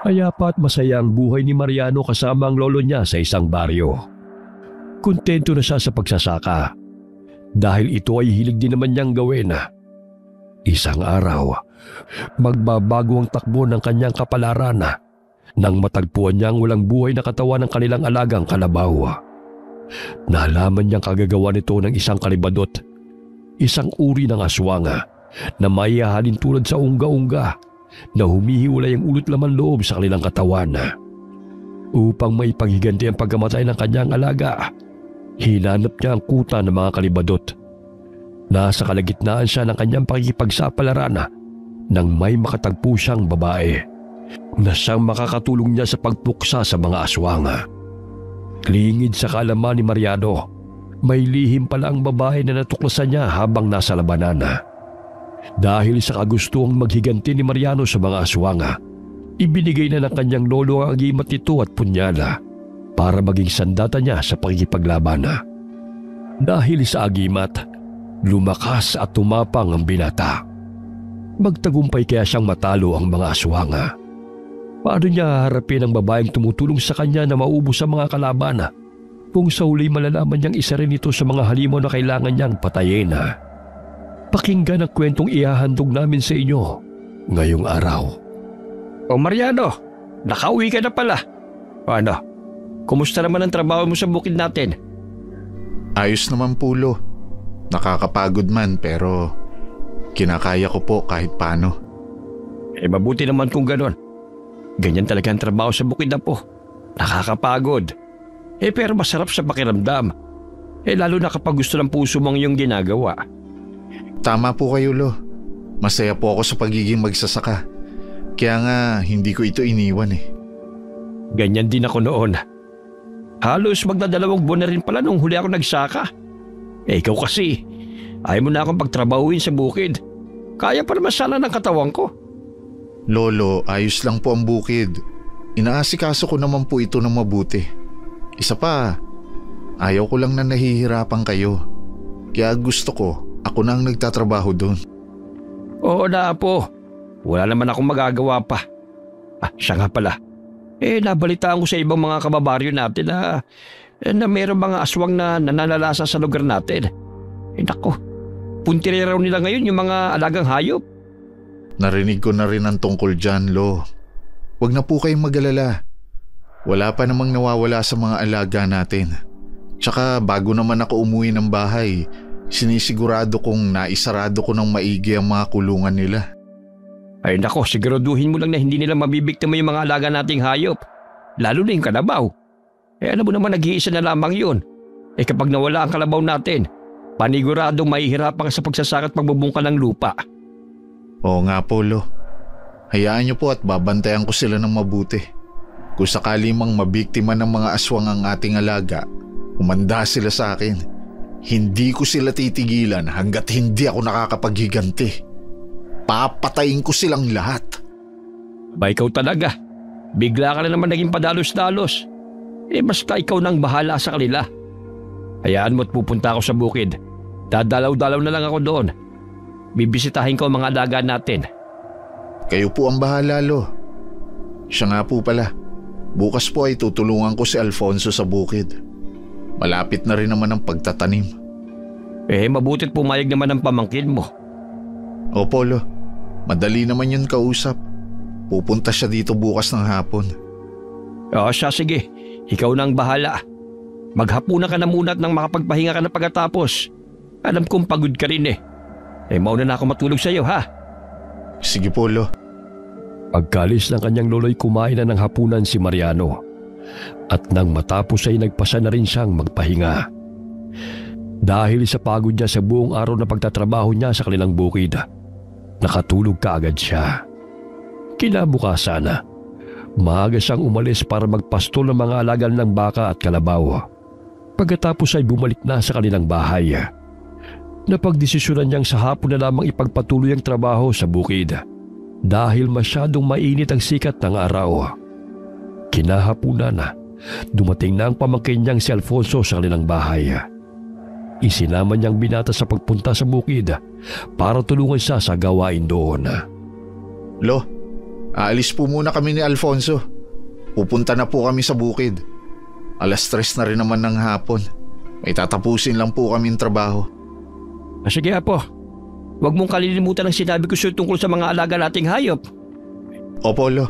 Payapa at masaya ang buhay ni Mariano kasama ang lolo niya sa isang baryo. Kontento na siya sa pagsasaka dahil ito ay hilig din naman niyang gawin. Isang araw, magbabago ang takbo ng kanyang kapalaran nang matagpuan niyang walang buhay na katawan ng kanilang alagang kalabaw. Nalaman niyang kagagawa nito ng isang kalibadot, isang uri ng aswang na maihahalin tulad sa ungga-ungga na humihiwalay ang ulot laman loob sa kanilang katawan. Upang maipaghiganti ang pagkamatay ng kanyang alaga, hinanap niya ang kuta ng mga kalibadot. Nasa kalagitnaan siya ng kanyang pakikipagsapalaran nang may makatagpo siyang babae na siyang makakatulong niya sa pagpuksa sa mga aswang. Lingid sa kaalaman ni Mariano, may lihim pala ang babae na natuklasan niya habang nasa labanan. Dahil sa kagustuhang maghiganti ni Mariano sa mga aswang, ibinigay na ng kanyang lolo ang agimat nito at punyala para maging sandata niya sa pakikipaglaban. Dahil sa agimat, lumakas at tumapang ang binata. Magtagumpay kaya siyang matalo ang mga aswang. Paano niya haharapin ang babaeng tumutulong sa kanya na maubos ang mga kalaban kung sa huli malalaman niyang isa rin ito sa mga halimaw na kailangan niyang patayin? Pakinggan ang kwentong ihahandog namin sa inyo ngayong araw. O Mariano, nakauwi ka na pala. Ano, kumusta naman ang trabaho mo sa bukid natin? Ayos naman po, Lo. Nakakapagod man pero kinakaya ko po kahit paano. Mabuti naman kung ganon. Ganyan talaga ang trabaho sa bukid na po. Nakakapagod. Pero masarap sa pakiramdam. Lalo na kapag gusto ng puso mong iyong ginagawa. Tama po kayo, Lo. Masaya po ako sa pagiging magsasaka. Kaya nga hindi ko ito iniwan Ganyan din ako noon. Halos magdadalawang buwan na rin pala nung huli ako nagsaka. Ikaw kasi, ayaw mo na akong pagtrabahuin sa bukid. Kaya pa naman sana ng katawan ko. Lolo, ayos lang po ang bukid. Inaasikaso ko naman po ito ng mabuti. Isa pa, ayaw ko lang na nahihirapan kayo. Kaya gusto ko, ako na ang nagtatrabaho doon. Oo na po. Wala naman akong magagawa pa. Siya nga pala. Nabalitaan ko sa ibang mga kababaryo natin na mayroong mga aswang na nananalasa sa lugar natin. Nako, puntiri raw nila ngayon yung mga alagang hayop. Narinig ko na rin ang tungkol dyan, Lo. Huwag na po kayong mag-alala. Wala pa namang nawawala sa mga alaga natin. Tsaka bago naman ako umuwi ng bahay, sinisigurado kong naisarado ko ng maigi ang mga kulungan nila. Ay nako, siguraduhin mo lang na hindi nila mabibiktima yung mga alaga nating hayop. Lalo na yung kalabaw. Alam mo naman nag-iisa na lamang yun. Kapag nawala ang kalabaw natin, paniguradong mahihirapan ka sa pagsasaka at pagbubungka ng lupa. Oo nga po, Lo. Hayaan niyo po at babantayan ko sila ng mabuti. Kung sakali mang mabiktima ng mga aswang ang ating alaga, umanda sila sa akin. Hindi ko sila titigilan hanggat hindi ako nakakapaghiganti. Papatayin ko silang lahat. Ba ikaw talaga. Bigla ka na naman naging padalos-dalos. Basta ikaw nang bahala sa kanila. Hayaan mo at pupunta ako sa bukid. Dadalaw-dalaw na lang ako doon. Bibisitahin ko ang mga alaga natin. Kayo po ang bahala, Lo. Siya nga po pala. Bukas po ay tutulungan ko si Alfonso sa bukid. Malapit na rin naman ang pagtatanim. Mabuti't pumayag naman ang pamangkin mo. Opo, Lo. Madali naman yun kausap. Pupunta siya dito bukas ng hapon. Siya sige. Ikaw na ang bahala. Maghapunan ka na muna at nang makapagpahinga ka na pagkatapos. Alam kong pagod ka rin mauna na ako matulog sa iyo, ha? Sige po, Lo. Pagkalis ng kanyang lolo'y kumain na ng hapunan si Mariano. At nang matapos ay nagpasa na rin siyang magpahinga. Dahil sa pagod niya sa buong araw na pagtatrabaho niya sa kanilang bukid, nakatulog kaagad siya. Kinabukasan, maaga siyang umalis para magpastol ng mga alaga ng baka at kalabaw. Pagkatapos ay bumalik na sa kanilang bahay. Napagdesisyonan niyang sa hapon na lamang ipagpatuloy ang trabaho sa bukid dahil masyadong mainit ang sikat ng araw. Kinahapunan, dumating na ang pamangkin niyang si Alfonso sa kanilang bahay. Isinama niyang binata sa pagpunta sa bukid para tulungan siya sa gawain doon. Lo, Aalis po muna kami ni Alfonso. Pupunta na po kami sa bukid. 3:00 na rin naman ng hapon. May tatapusin lang po kaming trabaho. Sige Apo, huwag mong kalilimutan ang sinabi ko sa'yo tungkol sa mga alaga nating hayop. Opo, Lo.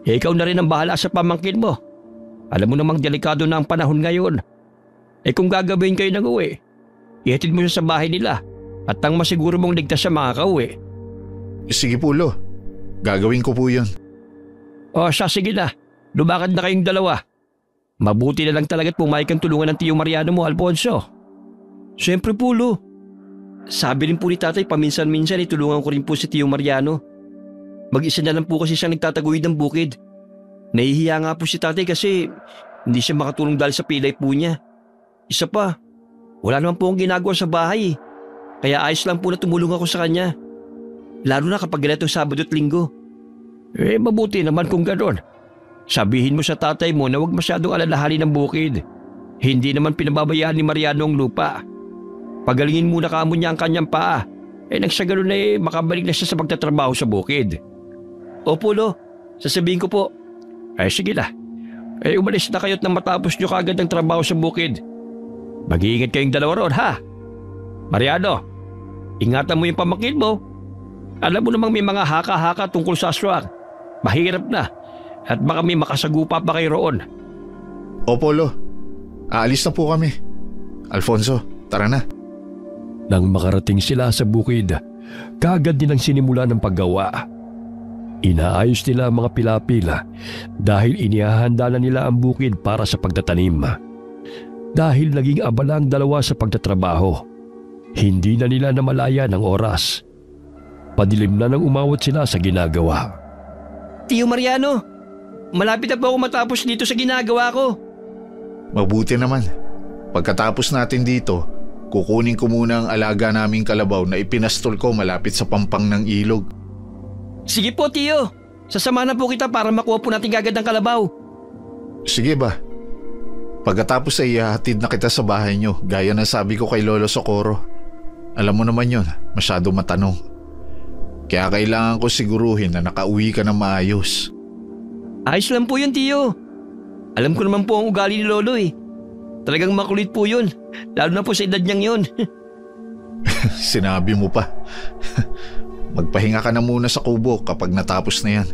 Ikaw na rin ang bahala sa pamangkin mo. Alam mo namang delikado na ang panahon ngayon. Kung gagawin kayo ng uwi, ihatid mo siya sa bahay nila at nang masiguro mong ligtas siya makakauwi. Sige po, Lo. Gagawin ko po yun. O siya, sige na. Lumakad na kayong dalawa. Mabuti na lang talaga't pumayag kang tulungan ng Tio Mariano mo, Alfonso. Siyempre po, Lo. Sabi rin po ni Tatay paminsan-minsan itulungan ko rin po si Tio Mariano. Mag-isa na lang po kasi siyang nagtataguyod ng bukid. Nahihiya nga po si Tatay kasi hindi siya makatulong dahil sa pilay po niya. Isa pa, wala naman po akong ginagawa sa bahay. Kaya ayos lang po na tumulong ako sa kanya. Lalo na kapag ganitong Sabado at Linggo. Mabuti naman kung gano'n. Sabihin mo sa tatay mo na huwag masyadong alalahanin ng bukid. Hindi naman pinababayaan ni Mariano ang lupa. Pagalingin muna kamo niya ang kanyang paa. Nang sa gano'n makabalik na siya sa pagtatrabaho sa bukid. Opo, Lo. Sasabihin ko po. Sige na. Umalis na kayo't nang matapos niyo kaagad ang trabaho sa bukid. Mag-iingat kayong dalawa ron, ha? Mariano, ingatan mo yung pamangkin mo. Alam mo namang may mga haka-haka tungkol sa aswang. Mahirap na. At baka may makasagupa pa kayo roon. Opo, Lo. Aalis na po kami. Alfonso, tara na. Nang makarating sila sa bukid, kaagad nilang sinimula ng paggawa. Inaayos nila ang mga pilapila dahil inihahanda na nila ang bukid para sa pagtatanim. Dahil naging abala ang dalawa sa pagtatrabaho, hindi na nila namalaya ng oras. Padilim na nang umawat sila sa ginagawa. Tio Mariano, malapit na po ako matapos dito sa ginagawa ko. Mabuti naman. Pagkatapos natin dito, kukunin ko muna ang alaga naming kalabaw na ipinastol ko malapit sa pampang ng ilog. Sige po, Tio. Sasama na po kita para makuha po natin agad ang kalabaw. Sige ba? Pagkatapos ay ihahatid na kita sa bahay nyo gaya ng sabi ko kay Lolo Socorro. Alam mo naman yon, masyado matanong. Kaya kailangan ko siguruhin na nakauwi ka na maayos. Ayos lang po yun, Tio. Alam ko naman po ang ugali ni Lolo eh. Talagang makulit po yun, lalo na po sa edad niyang yun. Sinabi mo pa. Magpahinga ka na muna sa kubo kapag natapos na yan.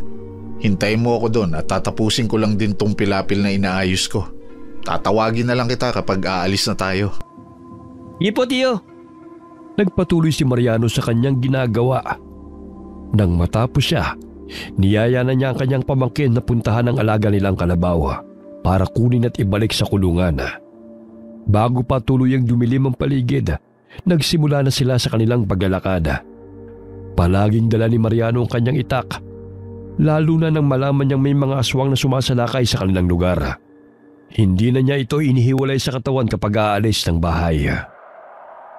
Hintayin mo ako doon at tatapusin ko lang din tong pilapil na inaayos ko. Tatawagin na lang kita kapag aalis na tayo. Sige po, Tio. Nagpatuloy si Mariano sa kanyang ginagawa. Nang matapos siya, niyaya na niya ang kanyang pamangkin na puntahan ang alaga nilang kalabaw para kunin at ibalik sa kulungan. Bago pa tuluyang dumilim ang paligid, nagsimula na sila sa kanilang paglalakad. Palaging dala ni Mariano ang kanyang itak, lalo na nang malaman niyang may mga aswang na sumasalakay sa kanilang lugar. Hindi na niya ito inihiwalay sa katawan kapag aalis ng bahay.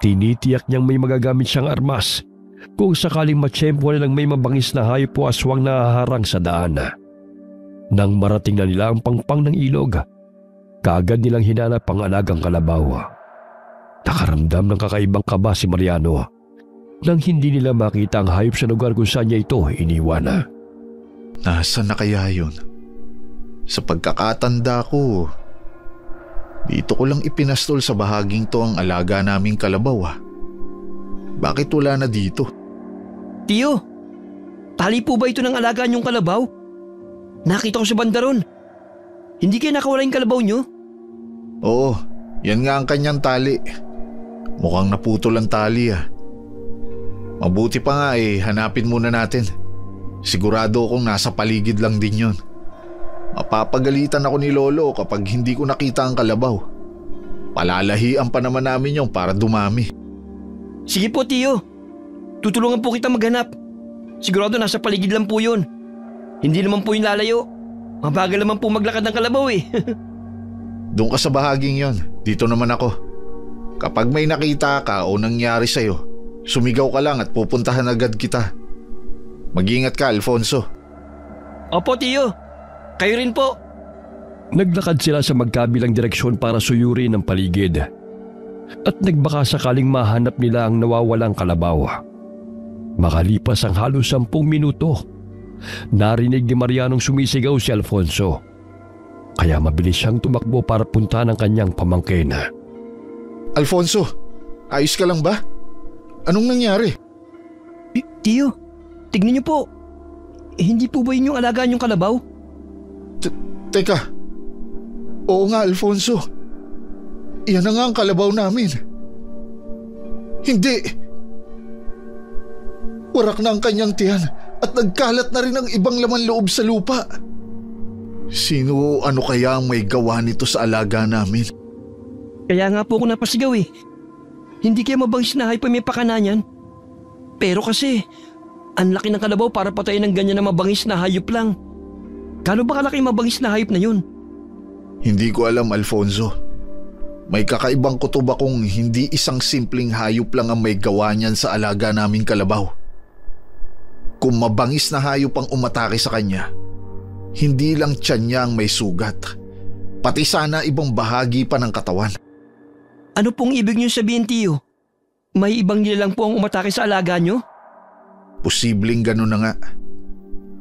Tinitiyak niyang may magagamit siyang armas kung sakaling matsyempo na lang may mabangis na hayop o aswang na haharang sa daan. Nang marating na nila ang pangpang ng ilog, kaagad nilang hinanap ang alagang kalabaw. Nakaramdam ng kakaibang kaba si Mariano nang hindi nila makita ang hayop sa lugar kung saan niya ito iniwan. Nasaan na kaya yun? Sa pagkakatanda ko, dito ko lang ipinastol sa bahaging to ang alaga naming kalabaw. Bakit wala na dito? Tio, tali po ba ito ng alaga niyong kalabaw? Nakita ko sa banda ron. Hindi kayo nakawala yung kalabaw niyo? Oo, yan nga ang kanyang tali. Mukhang naputol ang tali. Mabuti pa nga hanapin muna natin. Sigurado akong nasa paligid lang din yon. Mapapagalitan ako ni Lolo kapag hindi ko nakita ang kalabaw. Palalahian pa naman namin yung para dumami. Sige po, Tio. Tutulungan po kita maghanap. Sigurado nasa paligid lang po yun. Hindi naman po yung lalayo. Mabagal naman po maglakad ng kalabaw eh. Doon ka sa bahaging yon. Dito naman ako. Kapag may nakita ka o nangyari sa'yo, sumigaw ka lang at pupuntahan agad kita. Mag-ingat ka, Alfonso. Opo, Tio. Kayo rin po. Naglakad sila sa magkabilang direksyon para suyurin ang paligid. At nagbaka sakaling mahanap nila ang nawawalang kalabaw. Makalipas ang halos 10 minuto, narinig ni Marianong sumisigaw si Alfonso. Kaya mabilis siyang tumakbo para punta ng kanyang pamangkin. Alfonso, ayos ka lang ba? Anong nangyari? Tiyo, tignan niyo po. Hindi po ba yun yung alagaan yung kalabaw? Teka. Oo nga, Alfonso. Iyan na nga ang kalabaw namin. Hindi. Warak na ang kanyang tiyan at nagkalat na rin ang ibang laman loob sa lupa. Sino ano kaya ang may gawa nito sa alaga namin? Kaya nga po ako napasigaw eh. Hindi kayo mabangis na hayop may pakana niyan. Pero kasi, ang laki ng kalabaw para patayin ng ganyan na mabangis na hayop lang. Kano ba kalaki mabangis na hayop na yun? Hindi ko alam, Alfonso. May kakaibang kutob akong hindi isang simpleng hayop lang ang may gawa niyan sa alaga naming kalabaw. Kung mabangis na hayop ang umatake sa kanya, hindi lang tiyan niya ang may sugat, pati sana ibang bahagi pa ng katawan. Ano pong ibig niyo sabihin, Tiyo? May ibang nilalang po ang umatake sa alaga niyo? Posibleng gano'n na nga.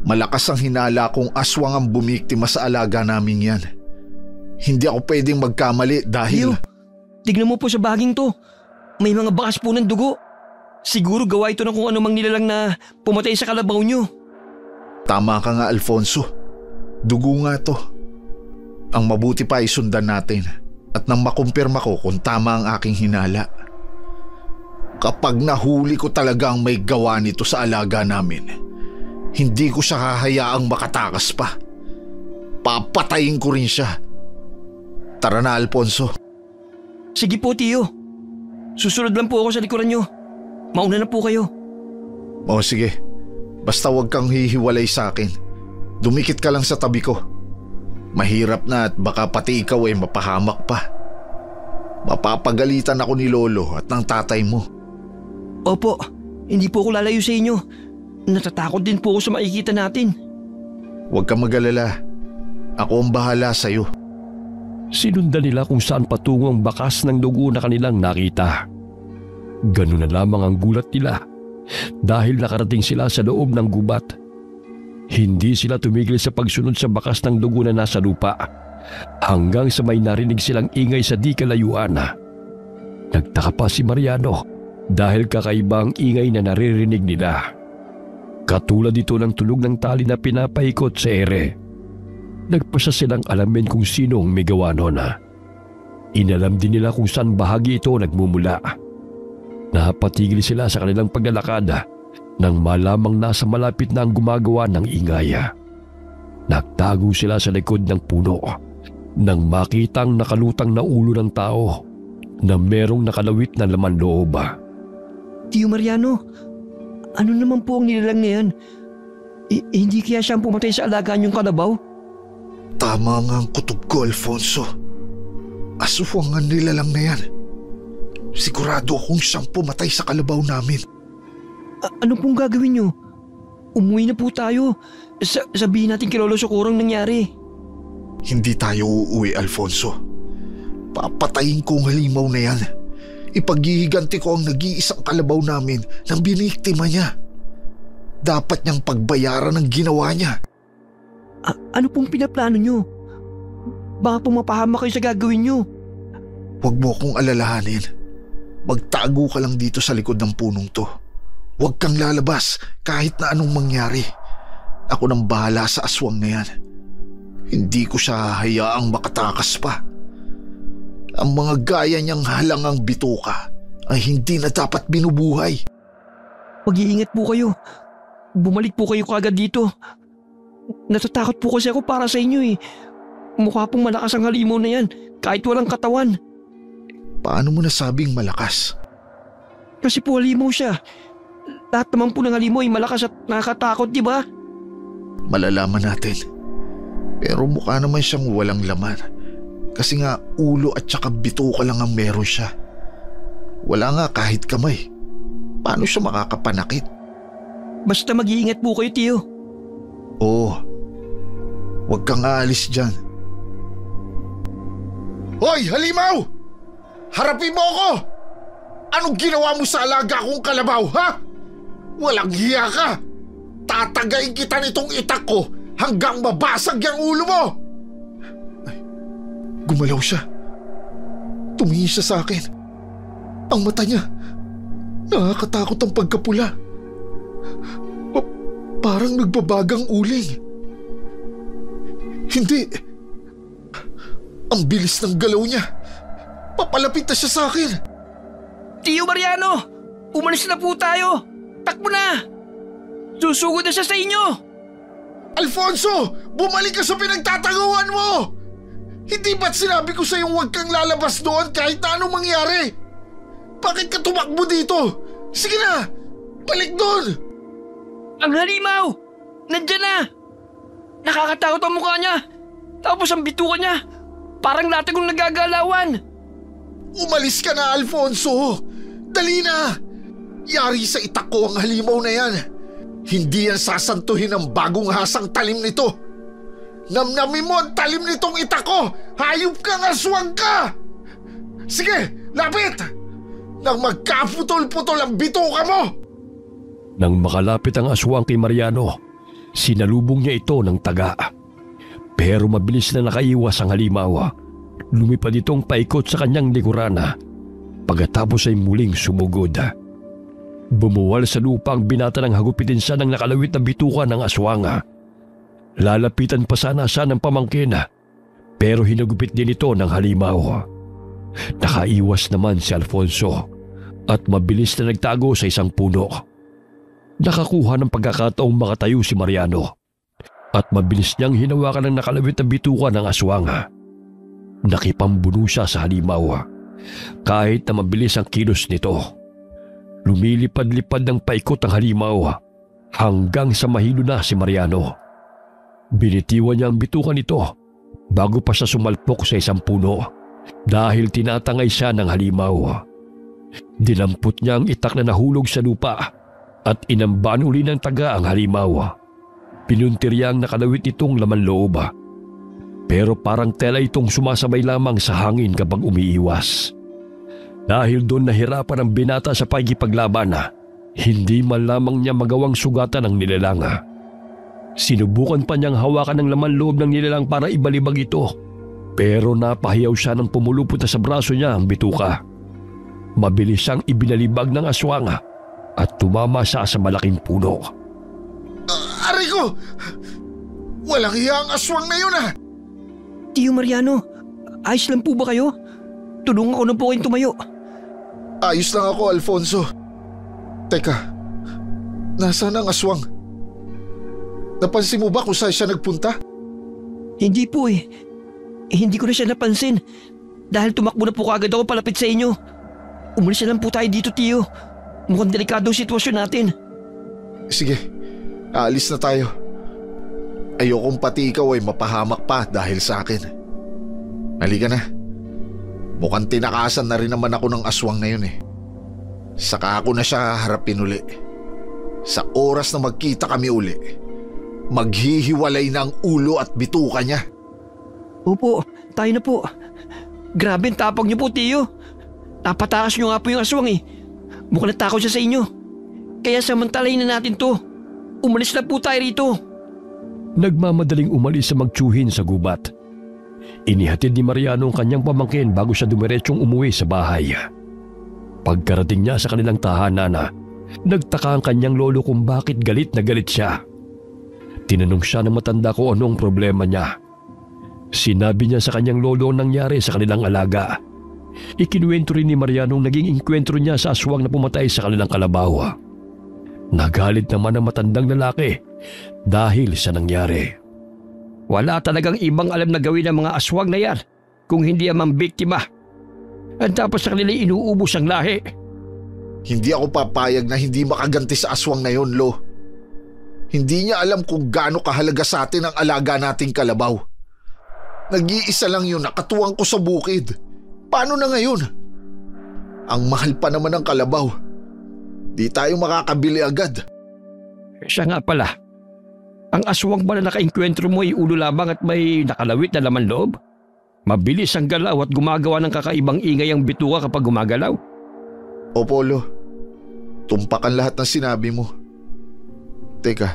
Malakas ang hinala kung aswang ang bumiktima sa alaga namin yan. Hindi ako pwedeng magkamali dahil… Tiyo, tignan mo po sa baging to. May mga bakas po ng dugo. Siguro gawa ito ng kung anumang nilalang na pumatay sa kalabaw niyo. Tama ka nga, Alfonso. Dugo nga to. Ang mabuti pa ay sundan natin at nang makumpirma ko kung tama ang aking hinala. Kapag nahuli ko talaga ang may gawa nito sa alaga namin, hindi ko siya hahayaang makatakas pa. Papatayin ko rin siya. Tara na, Alfonso. Sige po, Tiyo. Susunod lang po ako sa likuran niyo. Mauna na po kayo. O sige, basta huwag kang hihiwalay sa akin. Dumikit ka lang sa tabi ko. Mahirap na at baka pati ikaw ay mapahamak pa. Mapapagalitan ako ni Lolo at ng tatay mo. Opo, hindi po ako lalayo sa inyo. Natatakot din po ako sa makikita natin. Huwag kang mag-alala. Ako ang bahala sa'yo. Sinundan nila kung saan patungo ang bakas ng dugo na kanilang nakita. Ganun na lamang ang gulat nila dahil nakarating sila sa loob ng gubat. Hindi sila tumigil sa pagsunod sa bakas ng dugo na nasa lupa hanggang sa may narinig silang ingay sa di kalayuan. Nagtaka pa si Mariano dahil kakaiba ang ingay na naririnig nila. Katulad ito ng tunog ng tali na pinapaikot sa ere. Nagpasya silang alamin kung sino ang may gawa nun. Inalam din nila kung saan bahagi ito nagmumula. Napatigil sila sa kanilang paglalakad nang malamang nasa malapit na ang gumagawa ng ingay. Nagtago sila sa likod ng puno nang makitang nakalutang na ulo ng tao na merong nakalawit na laman loob. Tiyo Mariano, ano naman po ang nilalang na yan? Hindi kaya siyang pumatay sa alagaan yung kalabaw? Tama nga ang kutob ko, Alfonso. Aswang ang nilalang na yan. Sigurado akong siyang pumatay sa kalabaw namin. Ano pong gagawin niyo? Umuwi na po tayo. Sabihin natin kay Lolo Socorro ang nangyari. Hindi tayo uuwi, Alfonso. Papatayin ko ang halimaw na yan. Ipaghihiganti ko ang nag-iisang kalabaw namin ng biniktima niya. Dapat niyang pagbayaran ang ginawa niya. Ano pong pinaplano niyo? Baka pumapahama kayo sa gagawin niyo. Huwag mo akong alalahanin. Magtago ka lang dito sa likod ng punong to. Huwag kang lalabas kahit na anong mangyari. Ako nang bahala sa aswang na yan. Hindi ko siya hayaang makatakas pa. Ang mga gaya niyang halangang bituka ay hindi na dapat binubuhay. Mag-iingat po kayo. Bumalik po kayo kaagad dito. Natatakot po kasi ako para sa inyo eh. Mukha pong malakas ang halimaw na yan kahit walang katawan. Paano mo nasabing malakas? Kasi po halimaw siya. Lahat naman po ng halimaw ay malakas at nakakatakot, di ba? Malalaman natin. Pero mukha naman siyang walang laman. Kasi nga ulo at saka bituka lang ang meron siya. Wala nga kahit kamay. Paano siya makakapanakit? Basta mag-iingat po kayo, Tiyo. Oo. Huwag kang aalis dyan. Hoy, halimaw! Harapin mo ako! Anong ginawa mo sa alaga kong kalabaw, ha? Walang hiya ka! Tatagayin kita nitong itak ko hanggang mabasag yung ulo mo! Ay, gumalaw siya. Tumingin siya sa akin. Ang mata niya, nakakatakot ang pagkapula. Parang nagbabagang uling. Hindi. Ang bilis ng galaw niya. Papalapit na siya sa akin. Tio Mariano! Umalis na po tayo! Takbo na! Susugod na siya sa inyo! Alfonso! Bumalik ka sa pinagtataguan mo! Hindi ba't sinabi ko sa'yo huwag kang lalabas doon kahit na anong mangyari? Bakit ka tumakbo dito? Sige na! Balik doon! Ang halimaw! Nandiyan na! Nakakatakot ang mukha niya! Tapos ang bituka niya! Parang latagong nagagalawan! Umalis ka na, Alfonso! Dali na! Yari sa itak ko ang halimaw na yan. Hindi yan sasantuhin ng bagong hasang talim nito. Namnamin mo ang talim nitong itak ko! Hayop kang aswang ka! Sige, lapit! Nang magkaputol-putol ang bituka mo! Nang makalapit ang aswang kay Mariano, sinalubong niya ito ng taga. Pero mabilis na nakaiwas ang halimaw. Lumipad itong paikot sa kanyang likuran. Pagkatapos ay muling sumugod. Bumuwal sa lupa ang binata ng hagupitin siya ng nakalawit na bituka ng aswang. Lalapitan pa sana siya ng pamangkin, pero hinagupit din ito ng halimaw. Nakaiwas naman si Alfonso at mabilis na nagtago sa isang puno. Nakakuha ng pagkakataong makatayo si Mariano at mabilis niyang hinawakan ng nakalawit na bituka ng aswang. Nakipambuno siya sa halimaw kahit na mabilis ang kilos nito. Lumilipad-lipad ng paikot ang halimaw hanggang sa mahilo na si Mariano. Binitiwan niya ang bituka nito bago pa siya sumalpok sa isang puno dahil tinatangay siya ng halimaw. Dinampot niya ang itak na nahulog sa lupa at inamban uli ng taga ang halimaw. Pinuntirya ang nakalawit nitong laman loob. Pero parang tela itong sumasabay lamang sa hangin kapag umiiwas. Dahil doon nahirapan ang binata sa pagkipaglaban, hindi man lamang niya magawang sugatan ang nilalang. Sinubukan pa niyang hawakan ng laman loob ng nilalang para ibalibag ito. Pero napahiyaw siya nang pumulupot na sa braso niya ang bituka. Mabilis siyang ibinalibag ng aswang at tumama siya sa malaking puno. Aray ko! Walang hiya ang aswang na yun Tio Mariano, ayos lang po ba kayo? Tulungan ko na po kayong tumayo. Ayos lang ako, Alfonso. Teka, nasaan ang aswang? Napansin mo ba kung saan siya nagpunta? Hindi po eh. Hindi ko na siya napansin dahil tumakbo na po kaagad ako palapit sa inyo. Umalis na lang po tayo dito, Tio. Mukhang delikado ang sitwasyon natin. Sige, aalis na tayo. Ayokong pati ikaw ay mapahamak pa dahil sa akin. Halika na. Mukhang tinakasan na rin naman ako ng aswang na yun eh. Saka ako na siya harapin uli. Sa oras na magkita kami uli, maghihiwalay na ang ulo at bituka niya. Opo, tayo na po. Grabe ang tapang niyo po, Tio. Napatakas niyo nga po yung aswang eh. Mukhang natakot siya sa inyo. Kaya samantalayin na natin to. Umalis na po tayo rito. Nagmamadaling umalis sa magtsuhin sa gubat. Inihatid ni Mariano ang kanyang pamangkin bago siya dumiretsyong umuwi sa bahay. Pagkarating niya sa kanilang tahanan, nagtaka ang kanyang lolo kung bakit galit na galit siya. Tinanong siya ng matanda kung anong problema niya. Sinabi niya sa kanyang lolo ang nangyari sa kanilang alaga. Ikinuwento rin ni Mariano ang naging inkwentro niya sa aswang na pumatay sa kanilang kalabaw. Nagalit naman ang matandang lalaki dahil sa nangyari. Wala talagang ibang alam na gawin ng mga aswang na yan kung hindi ang biktima. At tapos sa kanila inuubos ang lahi. Hindi ako papayag na hindi makaganti sa aswang na yon, Lo. Hindi niya alam kung gaano kahalaga sa atin ang alaga nating kalabaw. Nag-iisa lang yun, nakatuwang ko sa bukid. Paano na ngayon? Ang mahal pa naman ng kalabaw. Di tayo makakabili agad. Siya nga pala. Ang aswang ba na nakainkwentro mo ay ulo lamang at may nakalawit na laman loob? Mabilis ang galaw at gumagawa ng kakaibang ingay ang bituka kapag gumagalaw. O Polo, tumpakan lahat ng sinabi mo. Teka,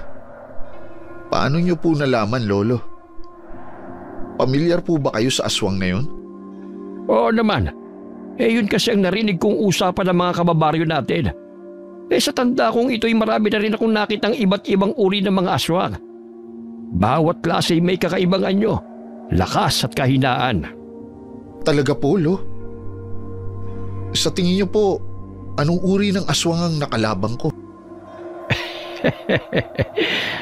Paano niyo po nalaman, Lolo? Pamilyar po ba kayo sa aswang na yun? Oo naman. Yun kasi ang narinig kong usapan ng mga kababaryo natin. Sa tanda kong ito'y marami na rin akong nakitang iba't ibang uri ng mga aswang. Bawat klase may kakaibang anyo, lakas at kahinaan. Talaga po, Lo? Sa tingin niyo po, anong uri ng aswang ang nakalabang ko?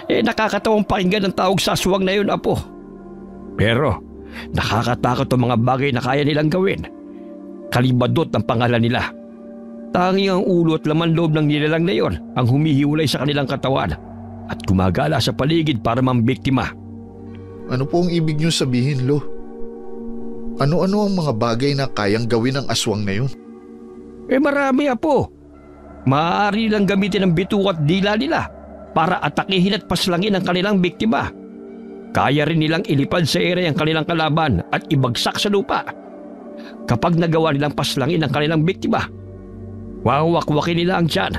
Nakakatawang pakinggan ang tawag sa aswang na yun, Apo. Pero nakakatakot ang mga bagay na kaya nilang gawin. Kalibadot ang pangalan nila. Tanging ang ulo at laman loob ng nilalang na yon ang humihiwalay sa kanilang katawan at gumagala sa paligid para mambiktima. Ano po ang ibig niyo sabihin, Lo? Ano-ano ang mga bagay na kayang gawin ng aswang na yun? Marami, Apo. Maaari lang gamitin ang bituka at dila nila para atakihin at paslangin ang kanilang biktima. Kaya rin nilang ilipad sa ere ang kanilang kalaban at ibagsak sa lupa. Kapag nagawa nilang paslangin ang kanilang biktima, wawakwakin nila ang tiyan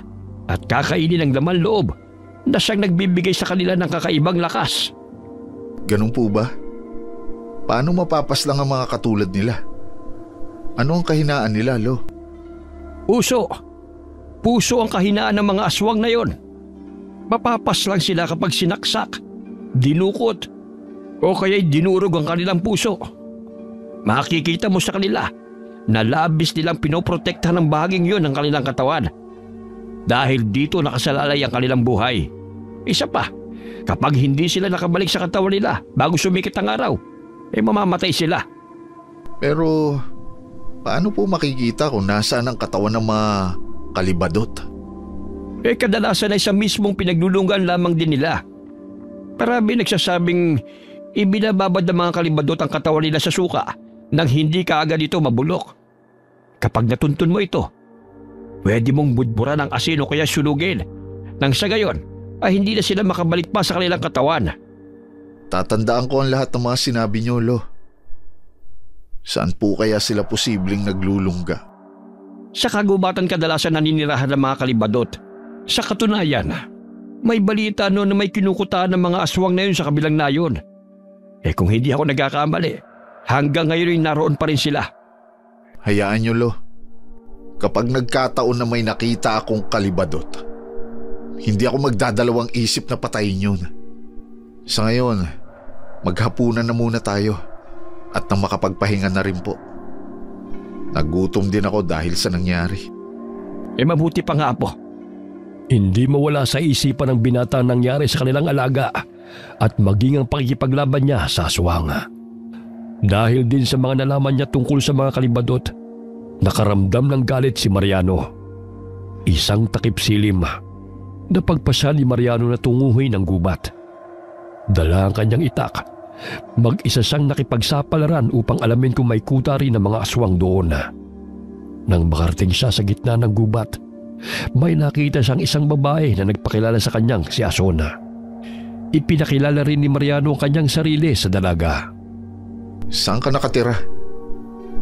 at kakainin ang laman loob na siyang nagbibigay sa kanila ng kakaibang lakas. Ganun po ba? Paano mapapaslang ang mga katulad nila? Ano ang kahinaan nila, Lo? Puso. Puso ang kahinaan ng mga aswang na yon. Mapapaslang sila kapag sinaksak, dinukot, o kaya'y dinurog ang kanilang puso. Makikita mo sa kanila na labis nilang pinoprotektahan ng bahaging yon ng kanilang katawan. Dahil dito nakasalalay ang kanilang buhay. Isa pa, kapag hindi sila nakabalik sa katawan nila bago sumikit ang araw, mamamatay sila. Pero paano po makikita kung nasaan ang katawan ng mga kalibadot? Kadalasan ay sa mismong pinaglulunggan lamang din nila. Marami nagsasabing ibinababad ng mga kalibadot ang katawan nila sa suka nang hindi kaagad ito mabulok. Kapag natuntun mo ito, pwede mong budburan ang asin o kaya sunugin. Nang sa gayon ay hindi na sila makabalik pa sa kanilang katawan. Tatandaan ko ang lahat ng mga sinabi niyo, Lo. Saan po kaya sila posibleng naglulungga? Sa kagubatan kadalasan naninirahan ng mga kalibadot. Sa katunayan, may balita noon na may kinukutaan ng mga aswang na yun sa kabilang nayon. Kung hindi ako nagkakamali, hanggang ngayon ay naroon pa rin sila. Hayaan niyo, Lo. Kapag nagkataon na may nakita akong kalibadot, hindi ako magdadalawang isip na patayin yun. Sa ngayon, maghapunan na muna tayo at nang makapagpahinga na rin po. Nagutom din ako dahil sa nangyari. Mabuti pa nga, Apo. Hindi mawala sa isipan ng binata ang nangyari sa kanilang alaga at maging ang pakikipaglaban niya sa aswang. Dahil din sa mga nalaman niya tungkol sa mga kalibadot, nakaramdam ng galit si Mariano. Isang takip silim na pagpasya ni Mariano na tunguhin ng gubat. Dala ang kanyang itak. Mag-isa siyang nakipagsapalaran upang alamin kung may kuta rin ng mga aswang doon. Nang makarating siya sa gitna ng gubat, may nakita siyang isang babae na nagpakilala sa kanyang si Asona. Ipinakilala rin ni Mariano ang kanyang sarili sa dalaga. Saan ka nakatira?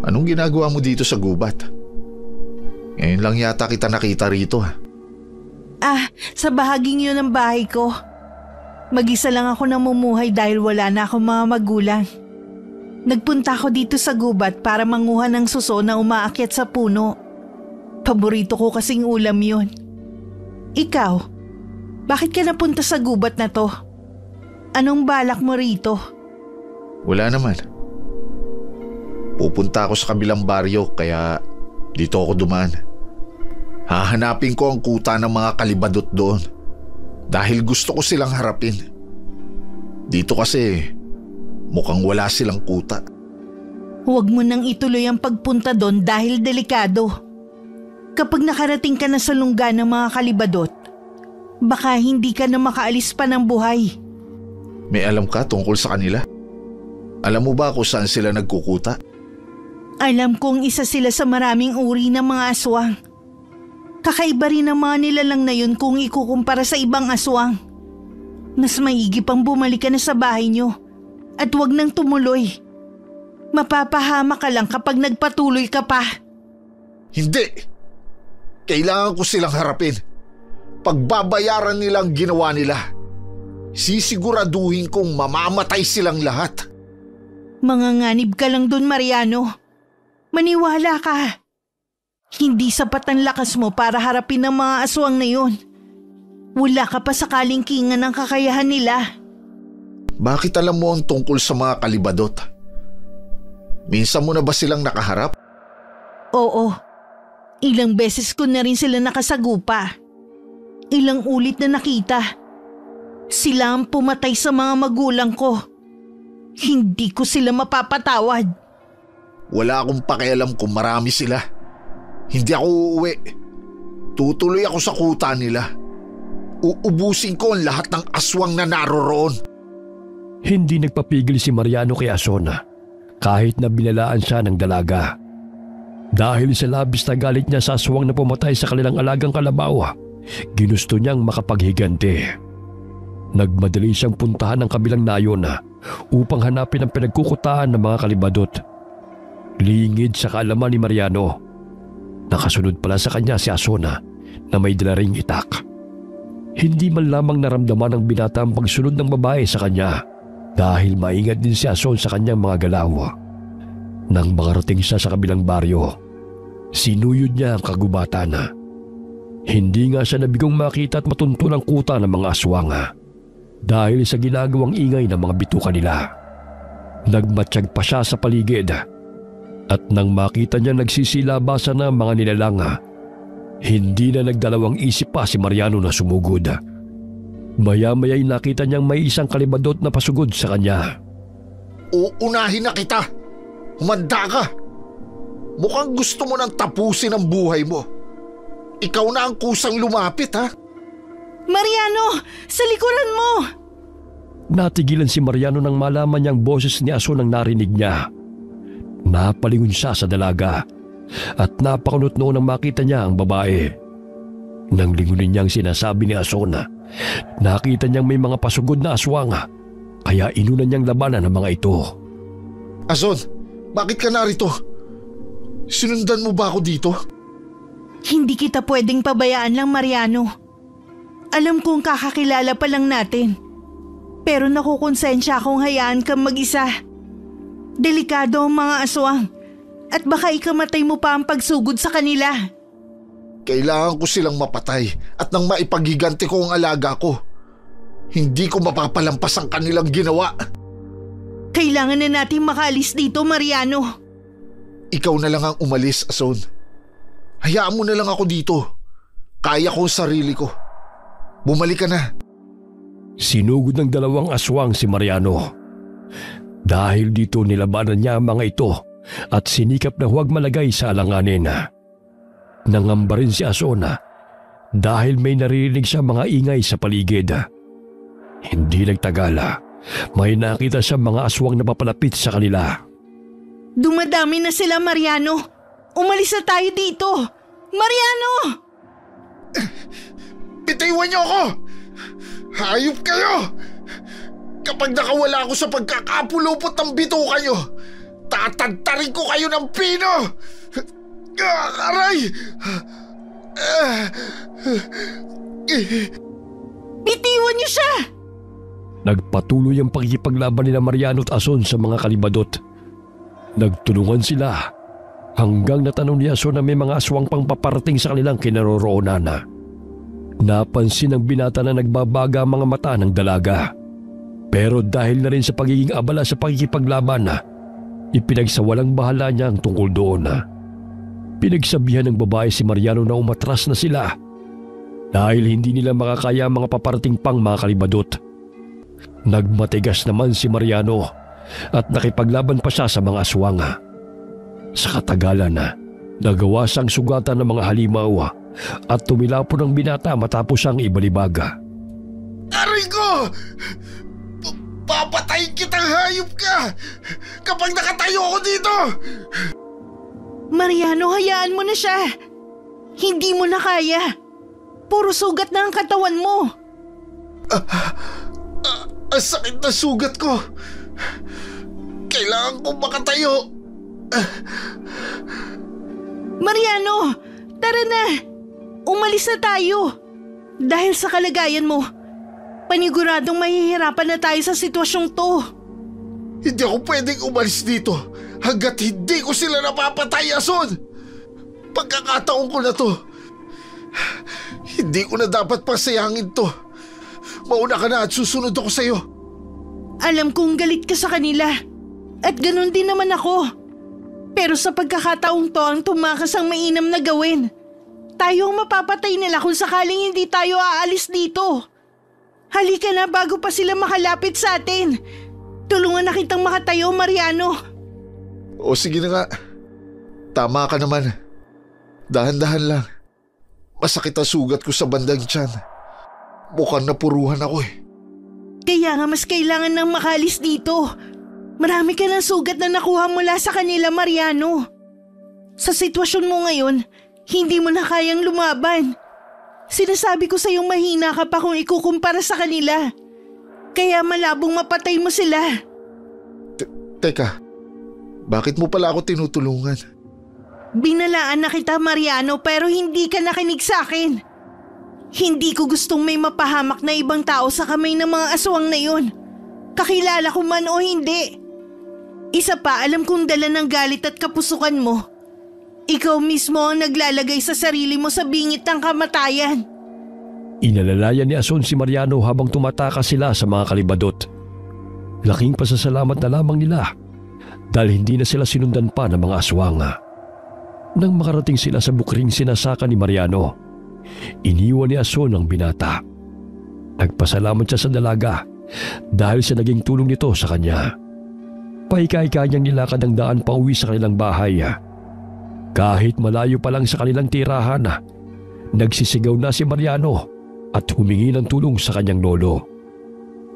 Anong ginagawa mo dito sa gubat? Ngayon lang yata kita nakita rito. Sa bahaging yun ng bahay ko. Mag-isa lang ako namumuhay dahil wala na akong mga magulang. Nagpunta ako dito sa gubat para manguha ng suso na umaakyat sa puno. Paborito ko kasing ulam yun. Ikaw, bakit ka napunta sa gubat na to? Anong balak mo rito? Wala naman. Pupunta ako sa kabilang baryo kaya dito ako dumaan. Hahanapin ko ang kuta ng mga kalibadot doon dahil gusto ko silang harapin. Dito kasi mukhang wala silang kuta. Huwag mo nang ituloy ang pagpunta doon dahil delikado. Kapag nakarating ka na sa lungga ng mga kalibadot, baka hindi ka na makaalis pa ng buhay. May alam ka tungkol sa kanila? Alam mo ba kung saan sila nagkukuta? Alam kong isa sila sa maraming uri ng mga aswang. Kakaiba rin ang mga nilalang na yun kung ikukumpara sa ibang aswang. Mas maigi pang bumalik ka na sa bahay nyo at huwag nang tumuloy. Mapapahama ka lang kapag nagpatuloy ka pa. Hindi! Kailangan ko silang harapin. Pagbabayaran nila ang ginawa nila. Sisiguraduhin kong mamamatay silang lahat. Manganganib ka lang dun, Mariano. Maniwala ka. Hindi sapat ang lakas mo para harapin ang mga aswang na yun. Wala ka pa sa kalingkingan ng kakayahan nila. Bakit alam mo ang tungkol sa mga kalibadot? Minsan mo na ba silang nakaharap? Oo. Ilang beses ko na rin sila nakasagupa. Ilang ulit na nakita. Sila ang pumatay sa mga magulang ko. Hindi ko sila mapapatawad. Wala akong pakialam kung marami sila. Hindi ako uuwi. Tutuloy ako sa kuta nila. Uubusin ko ang lahat ng aswang na naroroon. Hindi nagpapigil si Mariano kay Asona kahit na binalaan siya ng dalaga. Dahil sa labis na galit niya sa aswang na pumatay sa kanilang alagang kalabaw, ginusto niyang makapaghiganti. Nagmadali siyang puntahan ng kabilang nayon upang hanapin ang pinagkukutaan ng mga kalibadot. Lingid sa kaalaman ni Mariano, nakasunod pala sa kanya si Asona na may dala ring itak. Hindi man lamang naramdaman ng binata ang pagsunod ng babae sa kanya dahil maingat din si Ason sa kanyang mga galaw. Nang makarating siya sa kabilang baryo, sinuyod niya ang kagubatan. Hindi nga siya nabigong makita at matuntun ang kuta ng mga aswang dahil sa ginagawang ingay ng mga bituka nila. Nagmatsyag pa siya sa paligid at nang makita niya nagsisilabasan na mga nilalang, hindi na nagdalawang isip pa si Mariano na sumugod. Maya-maya'y nakita niyang may isang kalibadot na pasugod sa kanya. Uunahin na kita! Humanda ka! Mukhang gusto mo nang tapusin ang buhay mo. Ikaw na ang kusang lumapit, ha? Mariano! Sa likuran mo! Natigilan si Mariano nang malaman niyang boses ni Ason ang narinig niya. Napalingon siya sa dalaga at napakunot noon nang makita niya ang babae. Nang lingunin niyang sinasabi ni Ason, nakita niyang may mga pasugod na aswang, kaya inunan niyang labanan ang mga ito. Ason, bakit ka narito? Sinundan mo ba ako dito? Hindi kita pwedeng pabayaan lang, Mariano. Alam kong kakakilala pa lang natin. Pero nakukonsensya akong hayaan kang mag-isa. Delikado ang mga aswang at baka ikamatay mo pa ang pagsugod sa kanila. Kailangan ko silang mapatay at nang maipagiganti ko ang alaga ko. Hindi ko mapapalampas ang kanilang ginawa. Kailangan na nating makaalis dito, Mariano. Ikaw na lang ang umalis, Ason. Hayaan mo na lang ako dito. Kaya ko ang sarili ko. Bumalik ka na. Sinugod ng dalawang aswang si Mariano. Dahil dito nilabanan niya ang mga ito at sinikap na huwag malagay sa alanganin. Nangamba rin si Asona dahil may naririnig siya mga ingay sa paligid. Hindi nagtagal, may nakita siya mga aswang na papalapit sa kanila. Dumadami na sila, Mariano. Umalis na tayo dito. Mariano! Bitiwan niyo ako! Hayop kayo! Kapag nakawala ako sa pagkakapulupot ng bituka niyo, tatagtarin ko kayo ng pino! Aray! Bitiwan niyo siya! Nagpatuloy ang pakikipaglaban nila Mariano at Ason sa mga kalibadot. Nagtulungan sila hanggang natanong ni Ason na may mga aswang pang paparating sa kanilang kinaroroonan. Napansin ng binata na nagbabaga ang mga mata ng dalaga. Pero dahil na rin sa pagiging abala sa pakikipaglaban, ipinagsawalang bahala niya ang tungkol doon. Pinagsabihan ng babae si Mariano na umatras na sila dahil hindi nila makakaya ang mga paparating pang mga kalibadot. Nagmatigas naman si Mariano at nakipaglaban pa siya sa mga aswang. Sa katagalan, nagawa siyang sugatan ng mga halimaw at tumilapon ang binata matapos siyang ibalibaga. Aray ko! Papatayin kitang hayop ka! Kapag nakatayo ako dito! Mariano, hayaan mo na siya. Hindi mo na kaya. Puro sugat na ang katawan mo. Ang sakit na sugat ko. Kailangan kong makatayo. Mariano, tara na. Umalis na tayo. Dahil sa kalagayan mo, Paniguradong mahihirapan na tayo sa sitwasyong to. Hindi ako pwedeng umalis dito hanggat hindi ko sila napapatay, Ason! Pagkakataon ko na to. Hindi ko na dapat pasayangin to. Mauna ka na at susunod ako sa'yo. Alam kong galit ka sa kanila. At ganun din naman ako. Pero sa pagkakataong to ang tumakas ang mainam na gawin. Tayo ang mapapatay nila kung sakaling hindi tayo aalis dito. Halika na bago pa sila makalapit sa atin. Tulungan na kitang makatayo, Mariano. O sige na nga. Tama ka naman. Dahan-dahan lang. Masakit ang sugat ko sa bandang tiyan. Mukhang napuruhan ako eh. Kaya nga mas kailangan nang makalis dito. Marami ka ng sugat na nakuha mula sa kanila, Mariano. Sa sitwasyon mo ngayon, hindi mo na kayang lumaban. Sinasabi ko sa'yong mahina ka pa kung ikukumpara sa kanila. Kaya malabong mapatay mo sila. Teka, bakit mo pala ako tinutulungan? Binalaan na kita, Mariano, pero hindi ka nakinig sa akin. Hindi ko gustong may mapahamak na ibang tao sa kamay ng mga aswang na yun. Kakilala ko man o hindi. Isa pa, alam kong dala ng galit at kapusukan mo. Ikaw mismo ang naglalagay sa sarili mo sa bingit ng kamatayan. Inalalayan ni Ason si Mariano habang tumatakas sila sa mga kalibadot. Laking pasasalamat na lamang nila dahil hindi na sila sinundan pa ng mga aswang. Nang makarating sila sa bukring sinasaka ni Mariano, iniwan ni Ason ang binata. Nagpasalamat siya sa dalaga dahil sa naging tulong nito sa kanya. Paika-ika niyang nilakad ang daan pauwi sa kanilang bahay. Kahit malayo pa lang sa kanilang tirahan, nagsisigaw na si Mariano at humingi ng tulong sa kanyang lolo.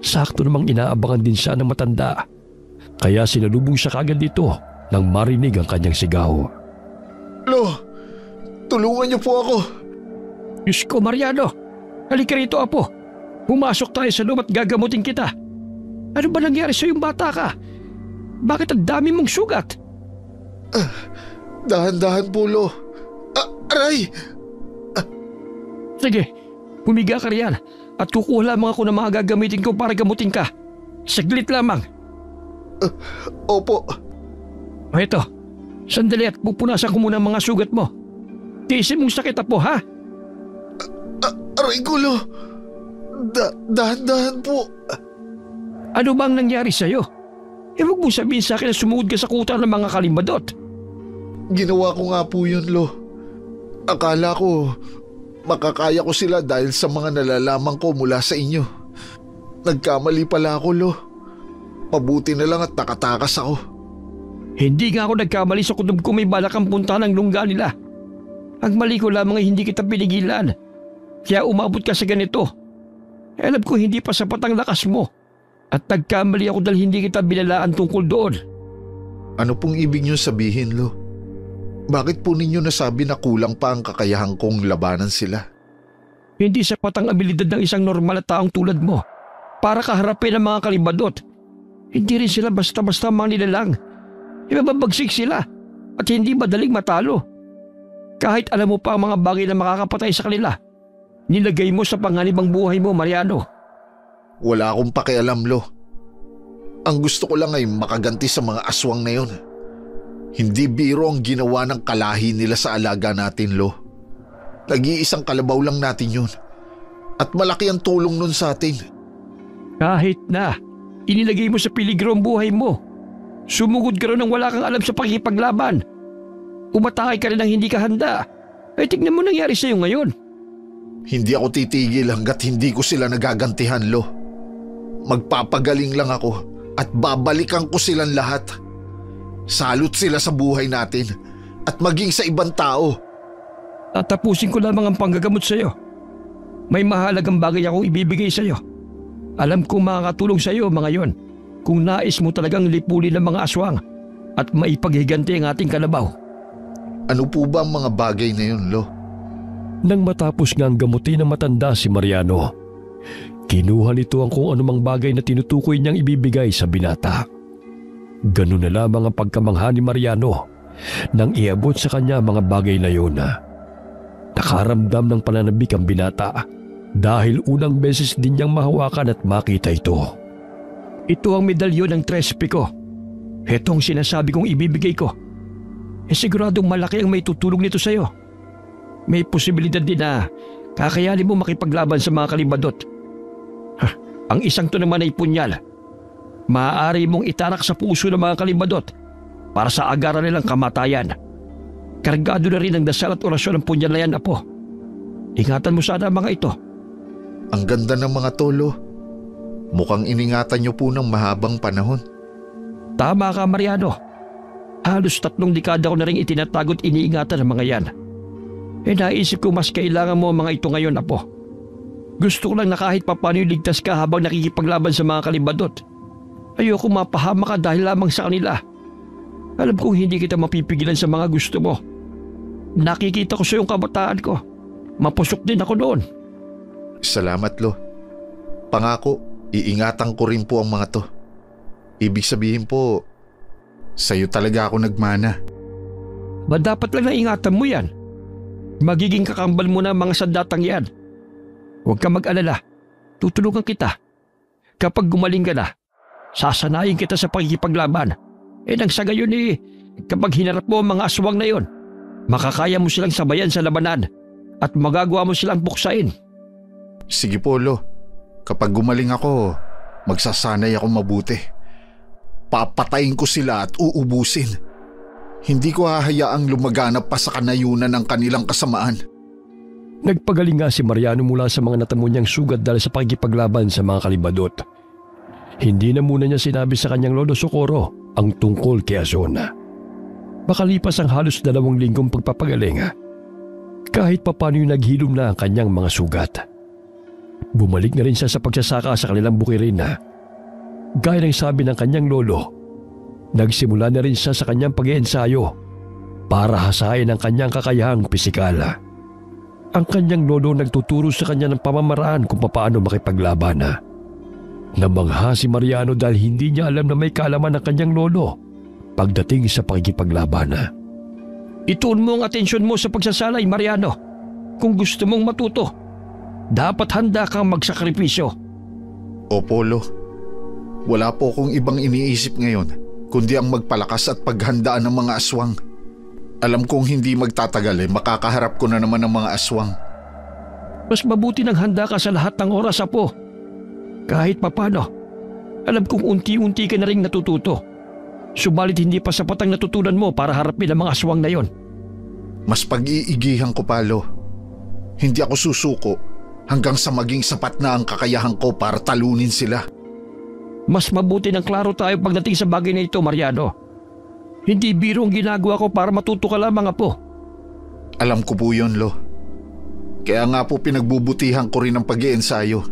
Sakto namang inaabangan din siya ng matanda, kaya sinalubong siya kagad dito nang marinig ang kanyang sigaw. Lo, tulungan niyo po ako. Diyos ko, Mariano. Halika rito, apo. Pumasok tayo sa loob at gagamutin kita. Ano ba nangyari sa iyong bata ka? Bakit ang dami mong sugat? Dahan-dahan po, Lo. Aray! Sige, pumiga ka riyan at kukuha lamang ako ng mga gagamitin ko para gamutin ka. Saglit lamang. Opo. O ito, sandali at pupunasan ko muna ang mga sugat mo. Tiisin mong sakit, apo, ha? Aray ko, Lo. Dahan-dahan po. Ano bang nangyari sa'yo? Huwag mong sabihin sa akin na sumugod ka sa kuta ng mga kalimadot. Ginawa ko nga po yun, Lo. Akala ko makakaya ko sila dahil sa mga nalalaman ko mula sa inyo. Nagkamali pala ako, Lo. Mabuti na lang at nakatakas ako. Hindi nga ako nagkamali sa kutob ko may balak ang punta ng lungga nila. Ang mali ko lamang ay hindi kita pinigilan. Kaya umabot ka sa ganito. Alam ko hindi pa sapat ang lakas mo. At nagkamali ako dahil hindi kita binalaan tungkol doon. Ano pong ibig niyo sabihin, Lo? Bakit po ninyo nasabi na kulang pa ang kakayahan kong labanan sila? Hindi sapat ang abilidad ng isang normal na taong tulad mo para kaharapin ang mga kalibadot. Hindi rin sila basta-basta mga nilalang. Ibabagsik sila at hindi madaling matalo. Kahit alam mo pa ang mga bagay na makakapatay sa kanila, nilagay mo sa panganib ang buhay mo, Mariano. Wala akong pakialam, Lo. Ang gusto ko lang ay makaganti sa mga aswang na yon. Hindi biro ang ginawa ng kalahi nila sa alaga natin, Lo. Nag-iisang kalabaw lang natin yun. At malaki ang tulong nun sa atin. Kahit na, inilagay mo sa peligro ang buhay mo. Sumugod ka rin ng wala kang alam sa pakikipaglaban. Umatake ka rin ng hindi ka handa. Ay tignan mo nangyari sa'yo ngayon. Hindi ako titigil hanggat hindi ko sila nagagantihan, Lo. Magpapagaling lang ako at babalikan ko silang lahat. Salot sila sa buhay natin at maging sa ibang tao. Tatapusin ko lamang ang panggagamot sa'yo. May mahalagang bagay akong ibibigay sa'yo. Alam kong makakatulong sa'yo mga yon kung nais mo talagang lipulin ang mga aswang at maipaghiganti ang ating kalabaw. Ano po ba ang mga bagay na yun, Lo? Nang matapos ngang gamutin ng matanda si Mariano, kinuha nito ang kung anumang bagay na tinutukoy niyang ibibigay sa binata. Ganun na lamang ang pagkamangha ni Mariano nang iabot sa kanya mga bagay na yun. Nakaramdam ng pananabik ang binata dahil unang beses din niyang mahawakan at makita ito. Ito ang medalyon ng trespe ko. Ito ang sinasabi kong ibibigay ko. Siguradong malaki ang may tutulong nito sa'yo. May posibilidad din na kakayanin mo makipaglaban sa mga kalibadot. Ang isang to naman ay punyal. Maaari mong itarak sa puso ng mga kalibadot para sa agaran nilang kamatayan. Kargado na rin ang dasal at orasyon ng punyal na yan, Apo. Ingatan mo sana ang mga ito. Ang ganda ng mga tolo. Mukhang iningatan niyo po ng mahabang panahon. Tama ka, Mariano. Halos 3 dekada ko na rin itinatago at iniingatan ang mga yan. Naisip ko mas kailangan mo ang mga ito ngayon, Apo. Gusto ko lang na kahit papano ligtas ka habang nakikipaglaban sa mga kalibadot. Ayoko mapahama ka dahil lamang sa kanila. Alam kong hindi kita mapipigilan sa mga gusto mo. Nakikita ko sa iyong kabataan ko. Mapusok din ako noon. Salamat, Lo. Pangako, iingatan ko rin po ang mga to. Ibig sabihin po, sa'yo talaga ako nagmana. Ba dapat lang na ingatan mo yan? Magiging kakambal mo na ang mga sandatang yan. Huwag ka mag-alala. Tutulungan kita. Kapag gumaling ka na, sasanayin kita sa pakikipaglaban. Nang sa gayon kapag hinarap mo ang mga aswang na yon, makakaya mo silang sabayan sa labanan at magagawa mo silang buksain. Sige po, Lo. Kapag gumaling ako, magsasanay ako mabuti. Papatayin ko sila at uubusin. Hindi ko hahayaang lumaganap pa sa kanayunan ng kanilang kasamaan. Nagpagaling nga si Mariano mula sa mga natamo niyang sugat dahil sa pakikipaglaban sa mga kalibadot. Hindi na muna niya sinabi sa kanyang lolo Socorro ang tungkol kay Azona. Makalipas ang halos 2 linggong pagpapagaling, kahit papano yung naghilom na ang kanyang mga sugat. Bumalik na rin siya sa pagsasaka sa kanilang bukirin. Gaya ng sabi ng kanyang lolo, nagsimula na rin siya sa kanyang pag-iensayo para hasain ang kanyang kakayahang pisikal. Ang kanyang lolo nagtuturo sa kanya ng pamamaraan kung paano makipaglaban. Namangha si Mariano dahil hindi niya alam na may kaalaman ng kanyang lolo pagdating sa pakikipaglaban. Ituon mo ang atensyon mo sa pagsasalay, Mariano. Kung gusto mong matuto, dapat handa kang magsakripisyo. Opo, Lo. Wala po akong ibang iniisip ngayon kundi ang magpalakas at paghandaan ng mga aswang. Alam kong hindi magtatagal makakaharap ko na naman ng mga aswang. Mas mabuti nang handa ka sa lahat ng oras, Apo. Kahit papano, alam kong unti-unti ka na rin natututo. Subalit hindi pa sapat ang natutunan mo para harapin ang mga aswang na yon. Mas pag-iigihan ko pa, Lo. Hindi ako susuko hanggang sa maging sapat na ang kakayahan ko para talunin sila. Mas mabuti ng klaro tayo pagdating sa bagay na ito, Mariano. Hindi biro ang ginagawa ko para matuto ka lamang, Apo. Alam ko po yun, Lo. Kaya nga po pinagbubutihan ko rin ang pag-iensayo.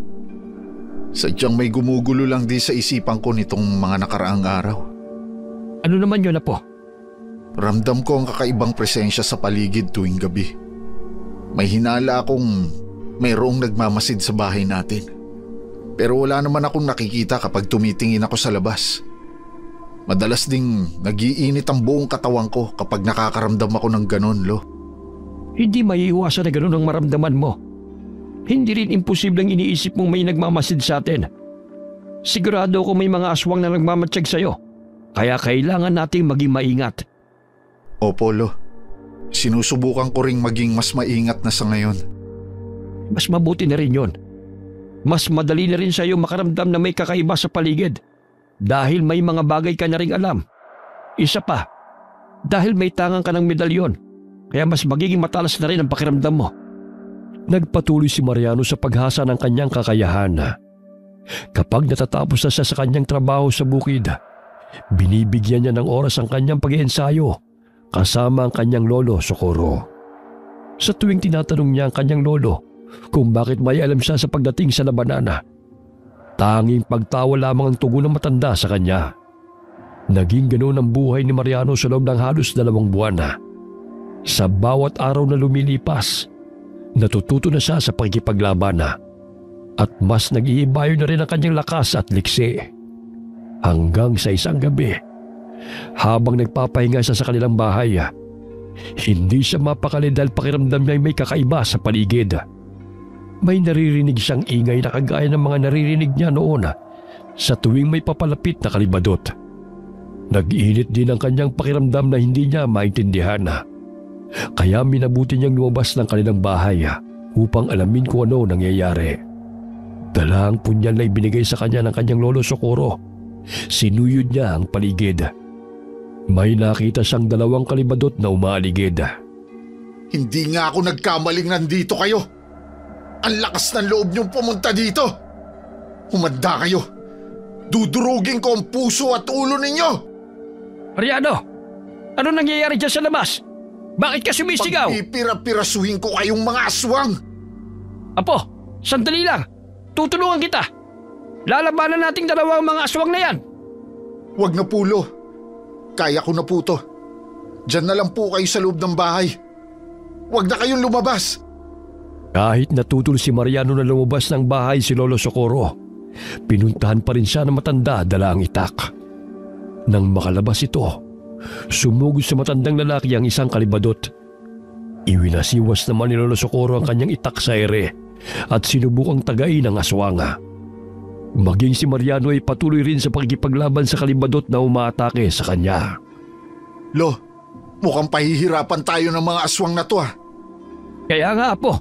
Sadyang may gumugulo lang din sa isipan ko nitong mga nakaraang araw. Ano naman yun, Apo? Ramdam ko ang kakaibang presensya sa paligid tuwing gabi. May hinala akong mayroong nagmamasid sa bahay natin. Pero wala naman akong nakikita kapag tumitingin ako sa labas. Madalas ding nag-iinit ang buong katawan ko kapag nakakaramdam ako ng ganon, Lo. Hindi maiiwasan na ganon ang maramdaman mo. Hindi rin imposibleng iniisip mong may nagmamasid sa atin. Sigurado ko may mga aswang na nagmamatsyag sa'yo. Kaya kailangan nating maging maingat. Opo, Lo. Sinusubukan ko ring maging mas maingat na sa ngayon. Mas mabuti na rin yun. Mas madali na rin sa'yo makaramdam na may kakaiba sa paligid. Dahil may mga bagay ka na ring alam. Isa pa, dahil may tangang ka ng medalyon. Kaya mas magiging matalas na rin ang pakiramdam mo. Nagpatuloy si Mariano sa paghasa ng kanyang kakayahan. Kapag natatapos na siya sa kanyang trabaho sa bukid, binibigyan niya ng oras ang kanyang pag-iensayo kasama ang kanyang lolo Socorro. Sa tuwing tinatanong niya ang kanyang lolo kung bakit may alam siya sa pagdating sa labanan, tanging pagtawa lamang ang tugon ng matanda sa kanya. Naging ganoon ang buhay ni Mariano sa loob ng halos 2 buwan. Sa bawat araw na lumilipas, natututo na siya sa pakikipaglaban at mas nag-iibayo na rin ang kanyang lakas at liksi. Hanggang sa isang gabi, habang nagpapahinga siya sa kanilang bahay, hindi siya mapakali dahil pakiramdam niya may kakaiba sa paligid. May naririnig siyang ingay na kagaya ng mga naririnig niya noon sa tuwing may papalapit na kalibadot. Nag-init din ang kanyang pakiramdam na hindi niya maintindihan. Kaya minabuti niyang lumabas ng kanilang bahay upang alamin kung ano nangyayari. Dala ang punyal na ibinigay sa kanya ng kanyang lolo Socorro. Sinuyod niya ang paligid. May nakita siyang 2 kalibadot na umaaligid. Hindi nga ako nagkamaling nandito kayo. Ang lakas ng loob niyong pumunta dito. Humanda kayo. Dudurugin ko ang puso at ulo ninyo. Mariano, ano nangyayari dyan sa labas? Bakit ka sumisigaw? Pagpipira-pirasuhin ko kayong mga aswang. Apo, sandali lang. Tutulungan kita. Lalabanan nating 2 mga aswang na yan. Huwag na po, Lo. Kaya ko na po to. Diyan na lang po kayo sa loob ng bahay. Huwag na kayong lumabas. Kahit natutol si Mariano na lumabas ng bahay si Lolo Socorro, pinuntahan pa rin siya ng matanda dala ang itak. Nang makalabas ito, sumugod sa matandang lalaki ang isang kalibadot. Iwinasiwas naman ni Lolo Socorro ang kanyang itak sa ere at sinubukang tagain ang aswanga. Maging si Mariano ay patuloy rin sa pakikipaglaban sa kalibadot na umaatake sa kanya. Lo, mukhang pahihirapan tayo ng mga aswang na to Kaya nga, Apo,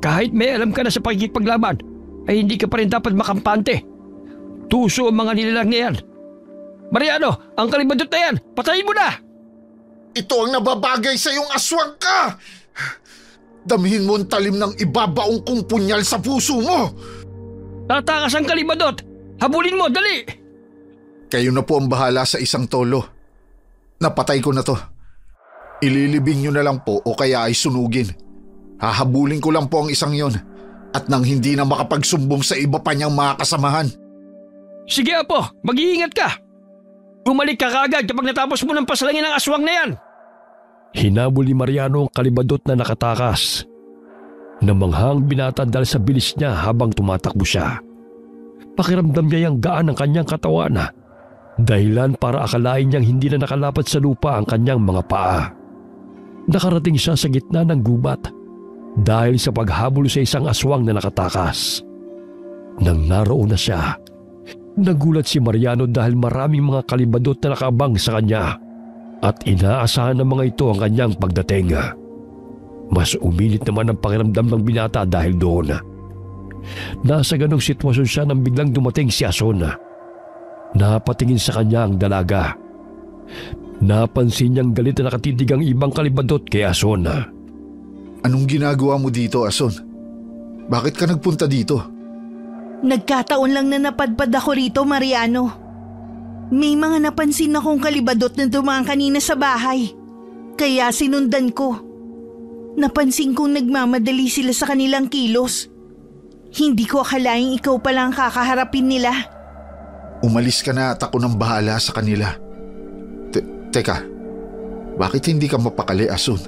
kahit may alam ka na sa pakikipaglaban, ay hindi ka pa rin dapat makampante. Tuso ang mga nilalang na yan. Mariano, ang kalibadot na yan, patayin mo na! Ito ang nababagay sa iyong aswang ka! Damhin mo ang talim ng ibabaong kong punyal sa puso mo! Tatakas ang kalibadot! Habulin mo, dali! Kayo na po ang bahala sa isang tolo. Napatay ko na to. Ililibing nyo na lang po o kaya ay sunugin. Hahabulin ko lang po ang isang yon at nang hindi na makapagsumbong sa iba pa niyang mga kasamahan. Sige, Apo, mag-iingat ka! Bumalik ka kaagad kapag natapos mo ng pasalangin ng aswang na yan! Hinabol ni Mariano ang kalibadot na nakatakas. Namanghang binata dahil sa bilis niya habang tumatakbo siya. Pakiramdam niya yung gaan ng kanyang katawan dahilan para akalain niyang hindi na nakalapat sa lupa ang kanyang mga paa. Nakarating siya sa gitna ng gubat dahil sa paghabol sa isang aswang na nakatakas. Nang naroon na siya, nagulat si Mariano dahil maraming mga kalibadot na nakabang sa kanya at inaasahan ng mga ito ang kanyang pagdating. Mas umilit naman ang pakiramdam ng binata dahil doon. Nasa ganong sitwasyon siya nang biglang dumating si Ason. Napatingin sa kanya ang dalaga. Napansin niyang galit na nakatitig ang ibang kalibadot kay Ason. Anong ginagawa mo dito, Ason? Bakit ka nagpunta dito? Nagkataon lang na napadpad ako rito, Mariano. May mga napansin akong kalibadot na dumaan kanina sa bahay. Kaya sinundan ko. Napansin kong nagmamadali sila sa kanilang kilos. Hindi ko akalaing ikaw palang kakaharapin nila. Umalis ka na at ako nang bahala sa kanila. Teka, bakit hindi ka mapakali, Ason?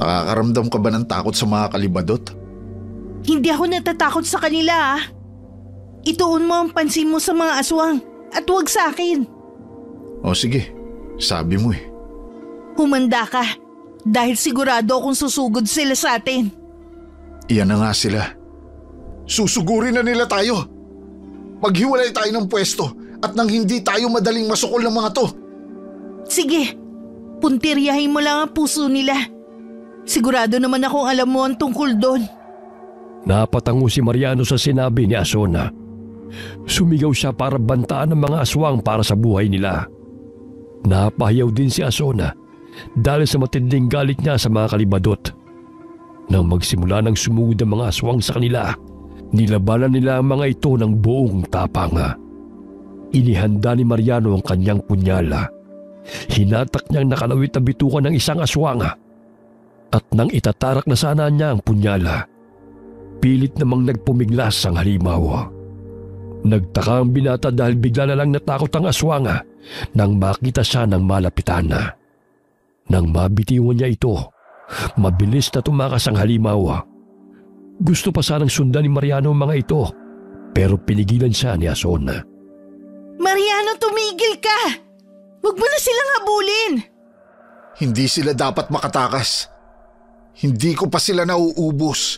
Nakakaramdam ka ba ng takot sa mga kalibadot? Hindi ako natatakot sa kanila Ituon mo ang pansin mo sa mga aswang at huwag sa akin. O sige, sabi mo Humanda ka dahil sigurado akong susugod sila sa atin. Iyan na nga sila. Susugurin na nila tayo. Maghiwalay tayo ng pwesto at nang hindi tayo madaling masukol ng mga to. Sige, puntiryahin mo lang ang puso nila. Sigurado naman akong alam mo ang tungkol doon. Napatango si Mariano sa sinabi ni Asona. Sumigaw siya para bantaan ng mga aswang para sa buhay nila. Napahiyaw din si Asona dahil sa matinding galit niya sa mga kalibadot. Nang magsimula ng sumugod ang mga aswang sa kanila, nilabanan nila ang mga ito ng buong tapang. Inihanda ni Mariano ang kanyang punyala. Hinatak niyang nakalawit na bitukan ng isang aswang. At nang itatarak na sana niya ang punyala, pilit namang nagpumiglas ang halimaw. Nagtaka ang binata dahil bigla na lang natakot ang aswang nang makita siya ng malapitan. Nang mabitiwan niya ito, mabilis na tumakas ang halimaw. Gusto pa sanang sundan ni Mariano ang mga ito, pero pinigilan siya ni Ason. Mariano, tumigil ka! Huwag mo na silang habulin! Hindi sila dapat makatakas. Hindi ko pa sila nauubos.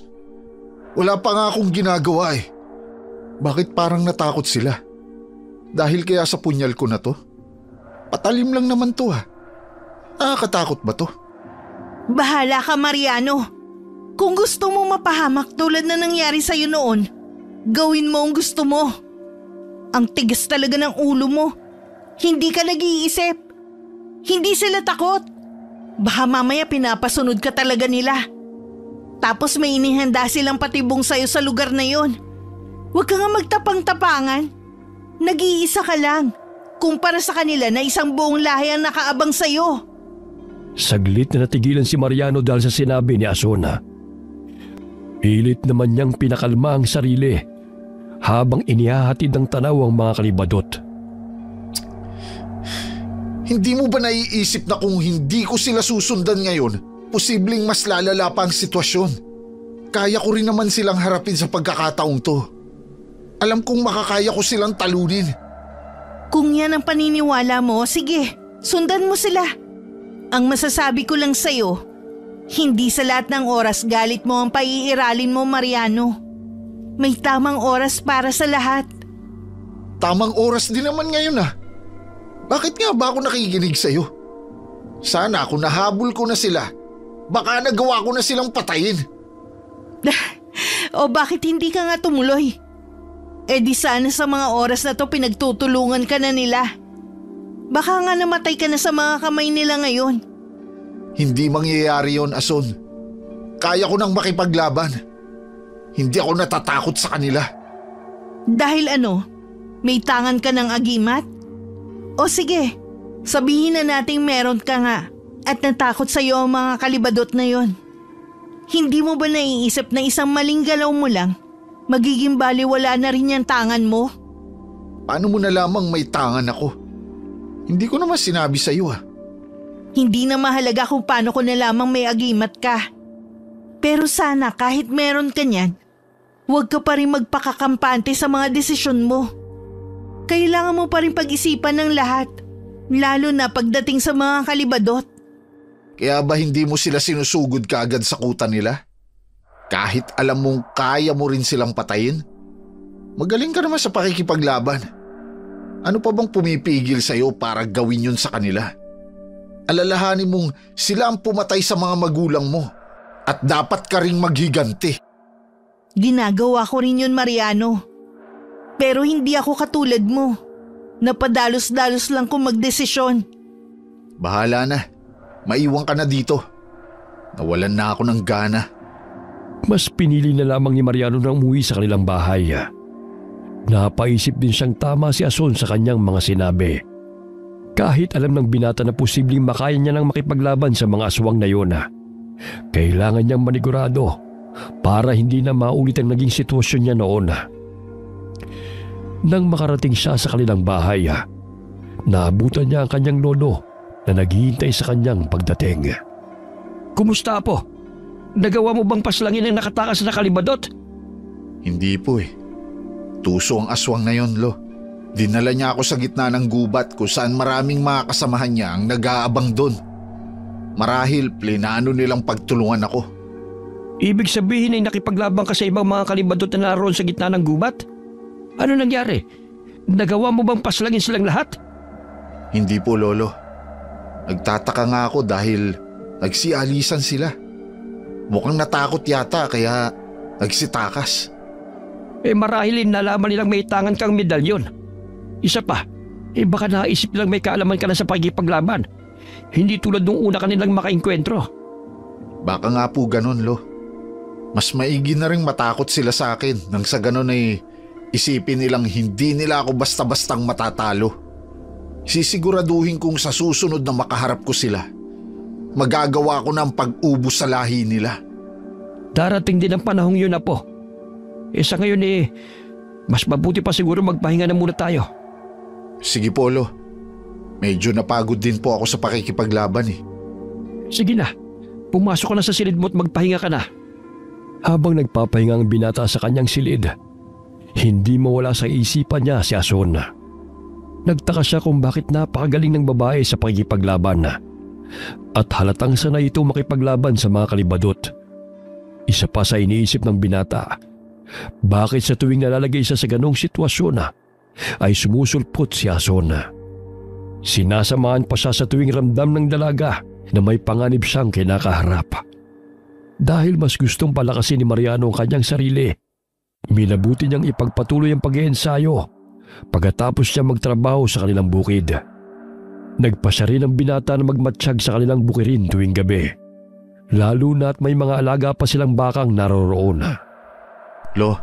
Wala pa nga akong ginagawa eh. Bakit parang natakot sila? Dahil kaya sa punyal ko na to? Patalim lang naman to ah. Nakakatakot ba to? Bahala ka, Mariano. Kung gusto mo mapahamak tulad na nangyari sa'yo noon, gawin mo ang gusto mo. Ang tigas talaga ng ulo mo. Hindi ka nag-iisip. Hindi sila takot. Baka mamaya pinapasunod ka talaga nila. Tapos may inihanda silang patibong sa'yo sa lugar na yon. Huwag ka nga magtapang-tapangan. Nag-iisa ka lang. Kumpara sa kanila na isang buong lahi ang nakaabang sa'yo. Saglit na natigilan si Mariano dahil sa sinabi ni Asona. Pilit naman niyang pinakalma ang sarili habang inihahatid ng tanaw ang mga kalibadot. Hindi mo ba naiisip na kung hindi ko sila susundan ngayon, posibleng mas lalala pa ang sitwasyon? Kaya ko rin naman silang harapin sa pagkakataong to. Alam kong makakaya ko silang talunin. Kung yan ang paniniwala mo, sige, sundan mo sila. Ang masasabi ko lang sa'yo, hindi sa lahat ng oras galit mo ang paiiralin mo, Mariano. May tamang oras para sa lahat. Tamang oras din naman ngayon ah. Bakit nga ba ako nakikinig sa'yo? Sana kung nahabol ko na sila, baka nagawa ko na silang patayin. O bakit hindi ka nga tumuloy? Eh di sana sa mga oras na to pinagtutulungan ka na nila. Baka nga namatay ka na sa mga kamay nila ngayon. Hindi mangyayari yon, Ason. Kaya ko nang makipaglaban. Hindi ako natatakot sa kanila. Dahil ano? May tangan ka ng agimat? O sige, sabihin na nating meron ka nga at natakot sa'yo ang mga kalibadot na yon. Hindi mo ba naiisip na isang maling galaw mo lang, magiging baliwala na rin yung tangan mo? Paano mo na lamang may tangan ako? Hindi ko naman sinabi sa'yo ah. Hindi na mahalaga kung paano ko na lamang may agimat ka. Pero sana kahit meron ka niyan, huwag ka pa rin magpakakampante sa mga desisyon mo. Kailangan mo pa rin pag-isipan ng lahat, lalo na pagdating sa mga kalibadot. Kaya ba hindi mo sila sinusugod kaagad sa kuta nila? Kahit alam mong kaya mo rin silang patayin? Magaling ka naman sa pakikipaglaban. Ano pa bang pumipigil sa'yo para gawin yun sa kanila? Alalahanin mong sila ang pumatay sa mga magulang mo at dapat ka ring maghiganti. Ginagawa ko rin yun, Mariano. Pero hindi ako katulad mo. Napadalos-dalos lang kung magdesisyon. Bahala na. Maiwan ka na dito. Nawalan na ako ng gana. Mas pinili na lamang ni Mariano na umuwi sa kanilang bahay. Napaisip din siyang tama si Ason sa kanyang mga sinabi. Kahit alam ng binata na posibleng makaya niya nang makipaglaban sa mga aswang na yun, kailangan niyang manigurado para hindi na maulit ang naging sitwasyon niya noon. Nang makarating siya sa kanilang bahay, naabutan niya ang kanyang lolo na naghihintay sa kanyang pagdating. Kumusta po? Nagawa mo bang paslangin ang nakatakas na kalibadot? Hindi po eh. Tuso ang aswang na yon, Lo. Dinala niya ako sa gitna ng gubat kung saan maraming mga kasamahan niya ang nag-aabang doon. Marahil plinano nilang pagtulungan ako. Ibig sabihin ay nakipaglabang ka sa ibang mga kalibadot na naroon sa gitna ng gubat? Ano nangyari? Nagawa mo bang paslangin silang lahat? Hindi po, Lolo. Nagtataka nga ako dahil nagsialisan sila. Mukhang natakot yata kaya nagsitakas. Marahil nalaman nilang may tangan kang medalyon. Isa pa, baka naisip nilang may kaalaman ka na sa pagkipaglaban. Hindi tulad nung una kanilang makainkwentro. Baka nga po ganun, Lo. Mas maigi na rin matakot sila sa akin nang sa ganun ay isipin nilang hindi nila ako basta-bastang matatalo. Sisiguraduhin kong sa susunod na makaharap ko sila, magagawa ko ng pag-ubos sa lahi nila. Darating din ang panahong yun, Apo. Sa ngayon mas mabuti pa siguro magpahinga na muna tayo. Sige po, Lo. Medyo napagod din po ako sa pakikipaglaban eh. Sige na, pumasok ka na sa silid mo at magpahinga ka na. Habang nagpapahinga ang binata sa kanyang silid, hindi mawala sa isipan niya si Ason. Nagtaka siya kung bakit napakagaling ng babae sa pakikipaglaban at halatang sanay ito makipaglaban sa mga kalibadot. Isa pa sa iniisip ng binata, bakit sa tuwing nalalagay siya sa ganong sitwasyon ay sumusulpot si Ason. Sinasamahan pa siya sa tuwing ramdam ng dalaga na may panganib siyang kinakaharap. Dahil mas gustong palakasin ni Mariano ang kanyang sarili, minabuti niyang ipagpatuloy ang pag-iensayo pagkatapos niya magtrabaho sa kanilang bukid. Nagpasya rin ang binata na magmatsyag sa kanilang bukirin tuwing gabi, lalo na't may mga alaga pa silang bakang naroroon. Lo,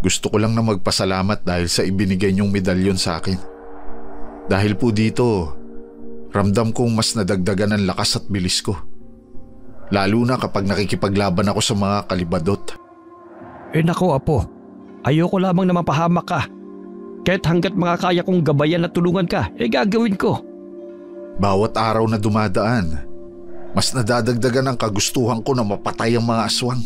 gusto ko lang na magpasalamat dahil sa ibinigay niyong medalyon sa akin. Dahil po dito, ramdam kong mas nadagdagan ang lakas at bilis ko. Lalo na kapag nakikipaglaban ako sa mga kalibadot. Nako apo, ayoko lamang na mapahamak ka. Kahit hanggat makakaya kong gabayan at tulungan ka, gagawin ko. Bawat araw na dumadaan, mas nadadagdagan ang kagustuhan ko na mapatay ang mga aswang.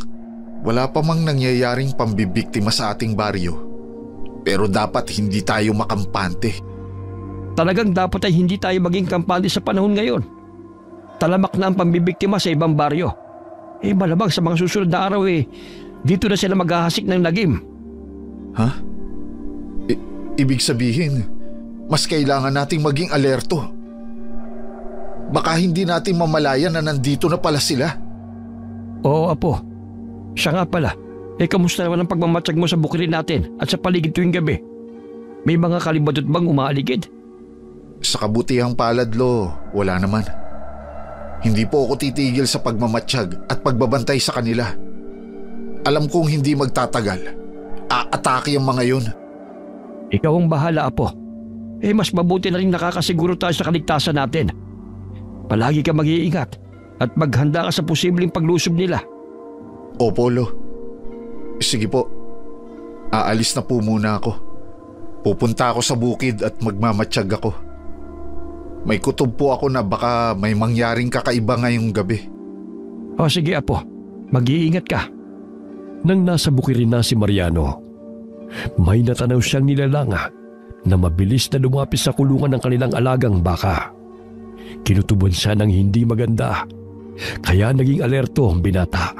Wala pa mang nangyayaring pambibiktima sa ating baryo. Pero dapat hindi tayo makampante. Talagang dapat ay hindi tayo maging kampante sa panahon ngayon. Talamak na ang pambibiktima sa ibang baryo. Malamang sa mga susunod na araw dito na sila maghahasik ng lagim. Ha? Ibig sabihin, mas kailangan nating maging alerto. Baka hindi natin mamalayan na nandito na pala sila. Oo apo, siya nga pala. Kamusta naman ang pagmamatsyag mo sa bukirin natin at sa paligid tuwing gabi? May mga kalibadot bang umaaligid? Sa kabutihang palad, Lo, wala naman. Hindi po ako titigil sa pagmamatsyag at pagbabantay sa kanila. Alam kong hindi magtatagal. Aatake ang mga yun. Ikaw ang bahala, apo. Mas mabuti na rin nakakasiguro tayo sa kaligtasan natin. Palagi ka mag-iingat at maghanda ka sa posibleng paglusob nila. Opo, Lo. Sige po. Aalis na po muna ako. Pupunta ako sa bukid at magmamatsyag ako. May kutob po ako na baka may mangyaring kakaiba ngayong gabi. O sige apo, mag-iingat ka. Nang nasa bukirin na si Mariano, may natanaw siyang nilalang na mabilis na lumapit sa kulungan ng kanilang alagang baka. Kinutuban siya ng hindi maganda, kaya naging alerto ang binata.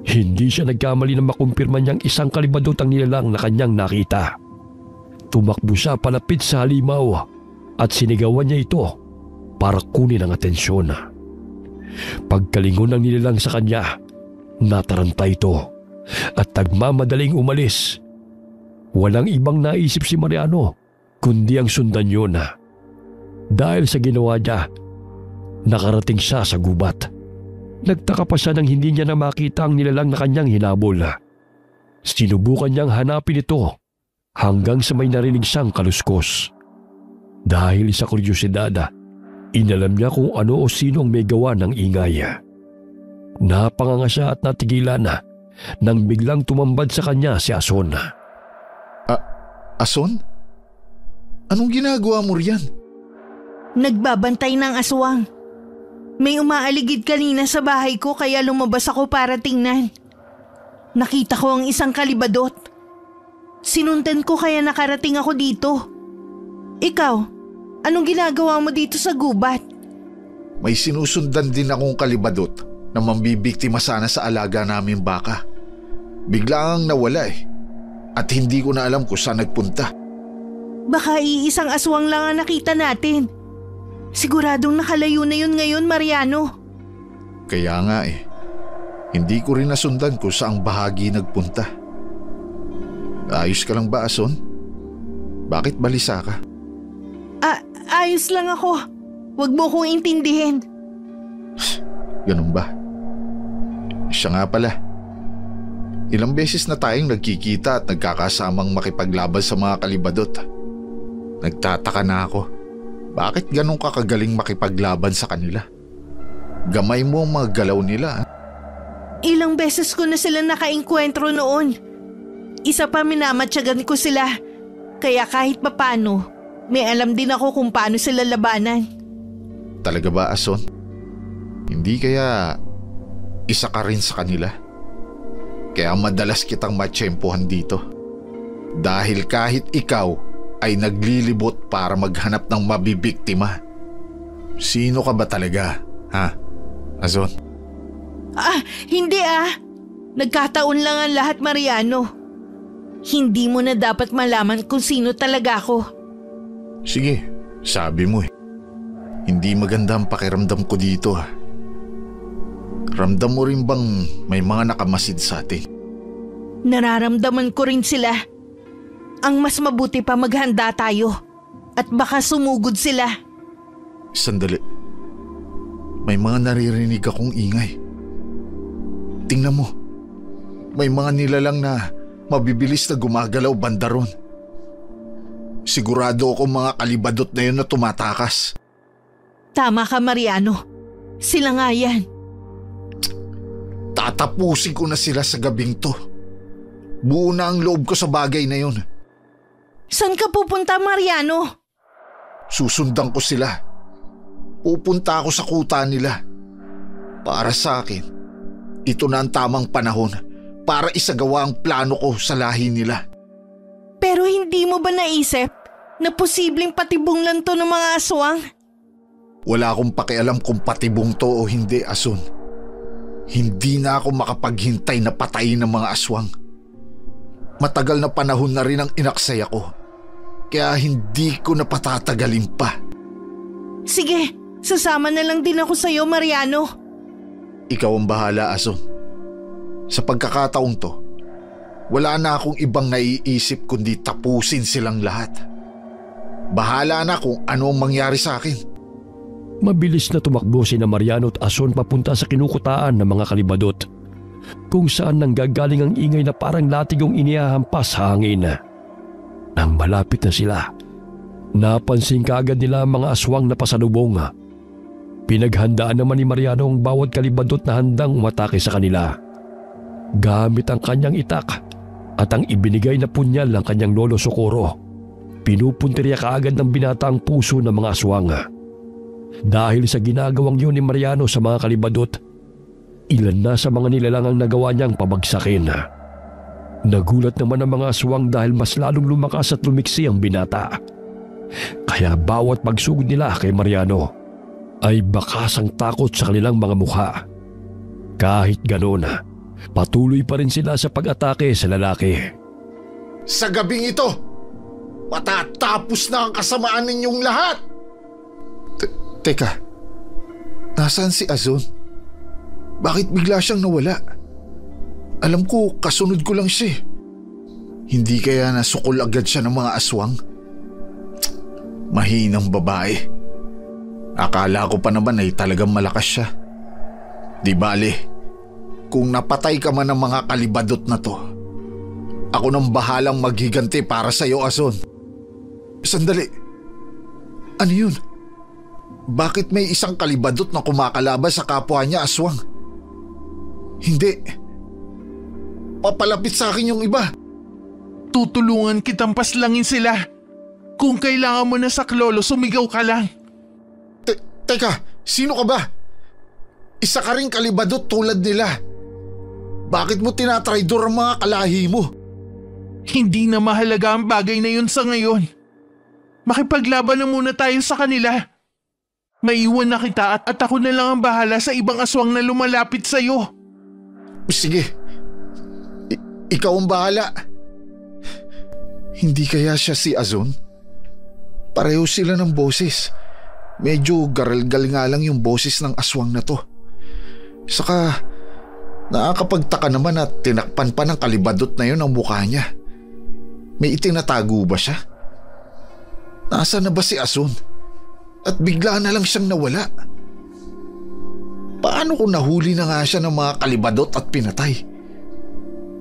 Hindi siya nagkamali na makumpirma niyang isang kalibadot ang nilalang na kanyang nakita. Tumakbo siya palapit sa halimaw at sinigawan niya ito para kunin ang atensyon. Pagkalingon ng nilalang sa kanya, nataranta ito at nagmamadaling umalis. Walang ibang naisip si Mariano kundi ang sundan yun. Dahil sa ginawa niya, nakarating siya sa gubat. Nagtaka pa siya nang hindi niya na makita ang nilalang na kanyang hinabol. Sinubukan niyang hanapin ito hanggang sa may narinig siyang kaluskos. Dahil sa kuryosidad, inalam niya kung ano o sino ang may gawa ng ingay. Napanganga siya at natigilan nang biglang tumambad sa kanya si Ason. Ason? Anong ginagawa mo riyan? Nagbabantay ng aswang. May umaaligid kanina sa bahay ko kaya lumabas ako para tingnan. Nakita ko ang isang kalibadot. Sinundan ko kaya nakarating ako dito. Ikaw, anong ginagawa mo dito sa gubat? May sinusundan din akong kalibadot na mambibiktima sana sa alaga namin baka. Bigla ang nawala at hindi ko na alam kung saan nagpunta. Baka iisang aswang lang ang nakita natin. Siguradong nakalayo na yun ngayon, Mariano. Kaya nga hindi ko rin nasundan kung saang bahagi nagpunta. Ayos ka lang ba, Ason? Bakit balisa ka? Ayos lang ako. Huwag mo kong intindihin. Ganun ba? Siya nga pala. Ilang beses na tayong nagkikita at nagkakasamang makipaglaban sa mga kalibadot. Nagtataka na ako. Bakit ganun ka kagaling makipaglaban sa kanila? Gamay mo ang mga galaw nila. Ilang beses ko na sila nakaengkwentro noon. Isa pa minamatyagan ko sila. Kaya kahit papano, may alam din ako kung paano sila labanan. Talaga ba, Ason? Hindi kaya isa ka rin sa kanila? Kaya madalas kitang matsyempohan dito. Dahil kahit ikaw ay naglilibot para maghanap ng mabibiktima. Sino ka ba talaga, ha, Ason? Hindi Nagkataon lang ang lahat, Mariano. Hindi mo na dapat malaman kung sino talaga ako. Sige, sabi mo eh. Hindi maganda ang pakiramdam ko dito Ramdam mo rin bang may mga nakamasid sa atin? Nararamdaman ko rin sila. Ang mas mabuti pa maghanda tayo. At baka sumugod sila. Sandali. May mga naririnig akong ingay. Tingnan mo. May mga nilalang na mabibilis na gumagalaw banda ron. Sigurado ako mga kalibadot na yun na tumatakas. Tama ka, Mariano. Sila nga yan. Tatapusin ko na sila sa gabing to. Buo na ang loob ko sa bagay na yun. Saan ka pupunta, Mariano? Susundan ko sila. Pupunta ako sa kuta nila. Para sa akin, ito na ang tamang panahon para isagawa ang plano ko sa lahi nila. Pero hindi mo ba naisip na posibleng patibong lang to ng mga aswang? Wala akong pakialam kung patibong to o hindi, Asun. Hindi na ako makapaghintay na patayin ng mga aswang. Matagal na panahon na rin ang inaksay ako. Kaya hindi ko na patatagalin pa. Sige, sasama na lang din ako sa'yo, Mariano. Ikaw ang bahala, Asun. Sa pagkakataong to, wala na akong ibang naiisip kundi tapusin silang lahat. Bahala na kung ano ang mangyari sa akin. Mabilis na tumakbo sina Mariano at Asun papunta sa kinukutaan ng mga kalibadot, kung saan nanggagaling ang ingay na parang latigong inihahampas sa hangin. Nang malapit na sila, napansin kaagad nila ang mga aswang na pasalubong. Pinaghandaan naman ni Mariano ang bawat kalibadot na handang umatake sa kanila. Gamit ang kanyang itak at ang ibinigay na punyal ng kanyang lolo Socorro, pinupuntirya kaagad ng binata ang puso ng mga aswang. Dahil sa ginagawang yun ni Mariano sa mga kalibadot, ilan na sa mga nilalang ang nagawa niyang pabagsakin. Nagulat naman ang mga aswang dahil mas lalong lumakas at lumiksi ang binata. Kaya bawat pagsugod nila kay Mariano ay bakas ang takot sa kanilang mga mukha. Kahit ganoon, patuloy pa rin sila sa pag-atake sa lalaki. Sa gabing ito, matatapos na ang kasamaan ninyong lahat! Teka, nasaan si Azon? Bakit bigla siyang nawala? Alam ko, kasunod ko lang siya. Hindi kaya nasukol agad siya ng mga aswang? Mahinang babae. Akala ko pa naman ay talagang malakas siya. Di bale, kung napatay ka man ng mga kalibadot na to, ako nang bahalang maghiganti para sa iyo, Azon. Sandali. Ano yun? Bakit may isang kalibadot na kumakalaban sa kapwa niya, aswang? Hindi. Papalapit sa akin yung iba. Tutulungan kitang paslangin sila. Kung kailangan mo na saklolo, sumigaw ka lang. Teka, sino ka ba? Isa ka ring kalibadot tulad nila. Bakit mo tinatraidor ang mga kalahi mo? Hindi na mahalaga ang bagay na yun sa ngayon. Makipaglaban na muna tayo sa kanila. Maiwan na kita at ako na lang ang bahala sa ibang aswang na lumalapit sa'yo. Sige. Ikaw ang bahala. Hindi kaya siya si Azon? Pareho sila ng boses. Medyo garalgal nga lang yung boses ng aswang na to. Saka nakakapagtaka naman at tinakpan pa ng kalibadot na yun ang mukha niya. May itinatago ba siya? Nasaan na ba si Azon? At bigla na lang siyang nawala. Paano kung nahuli na nga siya ng mga kalibadot at pinatay?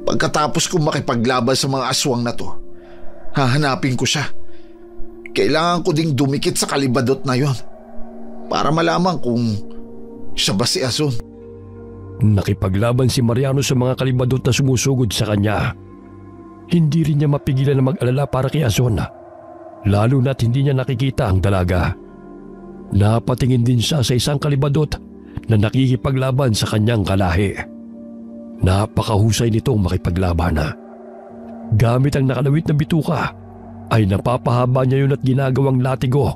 Pagkatapos kong makipaglaban sa mga aswang na to, hahanapin ko siya. Kailangan ko ding dumikit sa kalibadot na yon para malaman kung siya ba si Azon. Nakipaglaban si Mariano sa mga kalibadot na sumusugod sa kanya. Hindi rin niya mapigilan na mag-alala para kay Azon, lalo na't hindi niya nakikita ang dalaga. Napatingin din siya sa isang kalibadot na nakikipaglaban sa kanyang kalahi. Napakahusay nitong makipaglaban. Gamit ang nakalawit na bituka ay napapahaba niya yun at ginagawang latigo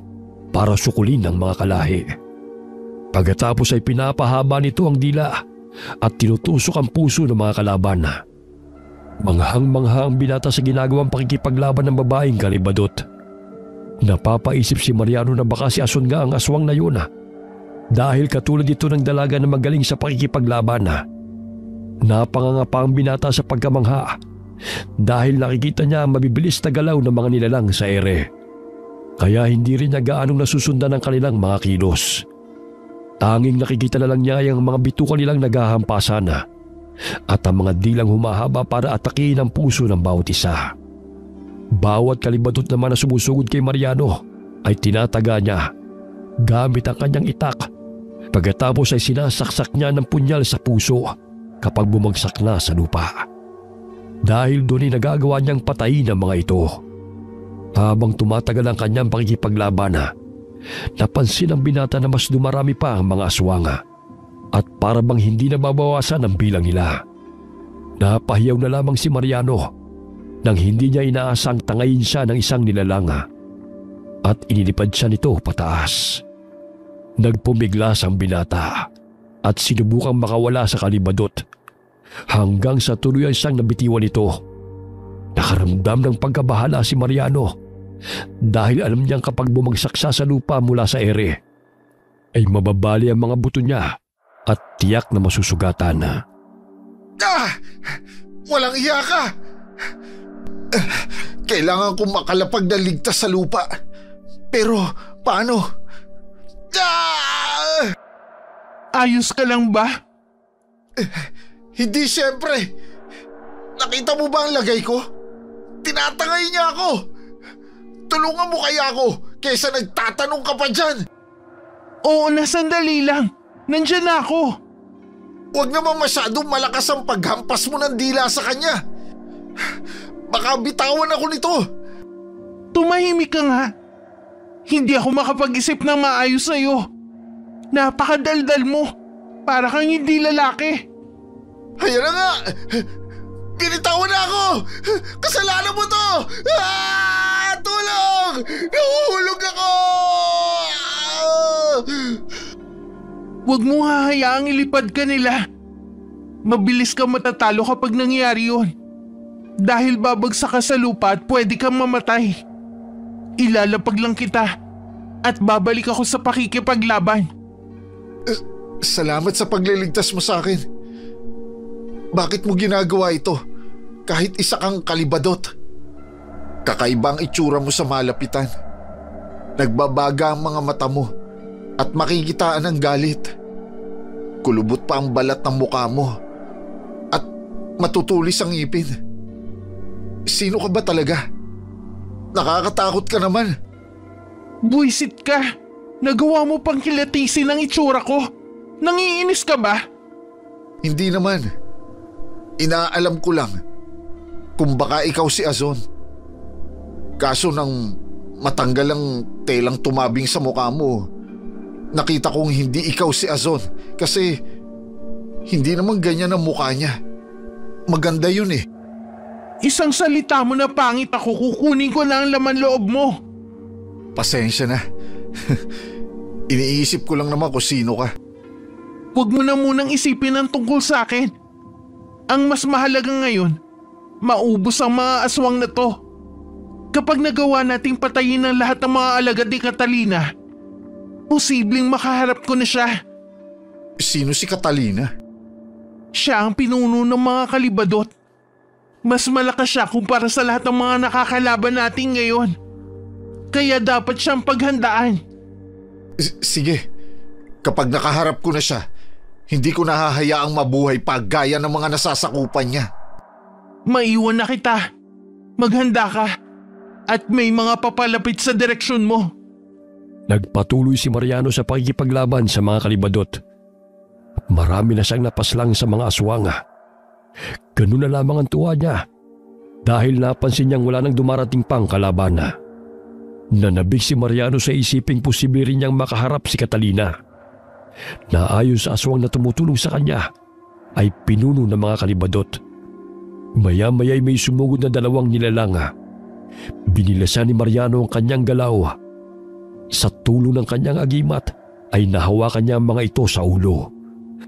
para sukulin ang mga kalahi. Pagkatapos ay pinapahaba nito ang dila at tinutusok ang puso ng mga kalaban. Manghang-mangha ang binata sa ginagawang pakikipaglaban ng babaeng kalibadot. Napapaisip si Mariano na baka si Ason nga ang aswang na yun dahil katulad ito ng dalaga na magaling sa pakikipaglaban. Napangangapa ang binata sa pagkamangha dahil nakikita niya ang mabibilis na galaw ng mga nilalang sa ere. Kaya hindi rin niya gaanong nasusundan ang kanilang mga kilos. Tanging nakikita na lang niya ang mga bitukan nilang naghahampasan at ang mga dilang humahaba para atakihin ang puso ng bawat isa. Bawat kalibadot naman na sumusugod kay Mariano ay tinataga niya gamit ang kanyang itak. Pagkatapos ay sinasaksak niya ng punyal sa puso kapag bumagsak na sa lupa. Dahil doon ay nagagawa niyang patayin ang mga ito. Habang tumatagal ang kanyang pakikipaglaban, napansin ang binata na mas dumarami pa ang mga aswang at para bang hindi nababawasan ang bilang nila. Napahiyaw na lamang si Mariano nang hindi niya inaasang tangayin siya ng isang nilalang at inilipad siya nito pataas. Nagpumiglas ang binata at sinubukang makawala sa kalibadot hanggang sa tuluyan siyang nabitiwan nito. Nakaramdam ng pagkabahala si Mariano dahil alam niyang kapag bumagsak siya sa lupa mula sa ere ay mababali ang mga buto niya at tiyak na masusugatan. Walang iya ka! Kailangan kong makalapag na ligtas sa lupa. Pero paano? Ayos ka lang ba? Hindi siyempre. Nakita mo ba ang lagay ko? Tinatangay niya ako. Tulungan mo kaya ako kaysa nagtatanong ka pa dyan. Oo na, sandali lang. Nandyan na ako. Huwag naman masyadong malakas ang paghampas mo ng dila sa kanya. Baka bitawan ako nito. Tumahimik ka nga. Hindi ako makapag-isip ng maayos sa'yo. Napakadaldal mo. Para kang hindi lalaki. Ayan na nga. Binitawan na ako. Kasalanan mo to. Tulong! Nahuhulog ako! Huwag mo hahayaang ilipad ka nila. Mabilis kang matatalo kapag nangyari yun. Dahil babagsak ka sa lupa at pwede kang mamatay. Ilalapag lang kita at babalik ako sa pakikipaglaban. Salamat sa pagliligtas mo sa akin. Bakit mo ginagawa ito kahit isa kang kalibadot? Kakaiba ang itsura mo sa malapitan. Nagbabaga ang mga mata mo at makikitaan ang galit. Kulubot pa ang balat ng mukha mo at matutulis ang ngipin. Sino ka ba talaga? Nakakatakot ka naman. Buisit ka. Nagawa mo pang kilatisin ang itsura ko. Nangiinis ka ba? Hindi naman. Inaalam ko lang kung baka ikaw si Azon. Kaso nang matanggal ang telang tumabing sa mukha mo, nakita kong hindi ikaw si Azon kasi hindi naman ganyan ang mukha niya. Maganda yun eh. Isang salita mo na pangit ako, kukunin ko na ang laman loob mo. Pasensya na. Iniisip ko lang naman kung sino ka. Huwag mo na munang isipin ang tungkol sa akin. Ang mas mahalaga ngayon, maubos ang mga aswang na to. Kapag nagawa nating patayin ang lahat ng mga alagad ni Catalina, posibleng makaharap ko na siya. Sino si Catalina? Siya ang pinuno ng mga kalibadot. Mas malakas siya kumpara sa lahat ng mga nakakalaban natin ngayon. Kaya dapat siyang paghandaan. Sige, kapag nakaharap ko na siya, hindi ko nahahayaang mabuhay pa gaya ng mga nasasakupan niya. Maiwan na kita. Maghanda ka. At may mga papalapit sa direksyon mo. Nagpatuloy si Mariano sa pakikipaglaban sa mga kalibadot. Marami na siyang napaslang sa mga aswang. Ganun na lamang ang tuwa niya dahil napansin niyang wala nang dumarating pang kalaban. Nanabig si Mariano sa isiping posible rin niyang makaharap si Catalina na ayon sa aswang na tumutulong sa kanya ay pinuno ng mga kalibadot. Maya-maya'y may sumugod na dalawang nilalang. Binilasan ni Mariano ang kanyang galaw. Sa tulong ng kanyang agimat ay nahawakan niya ang mga ito sa ulo.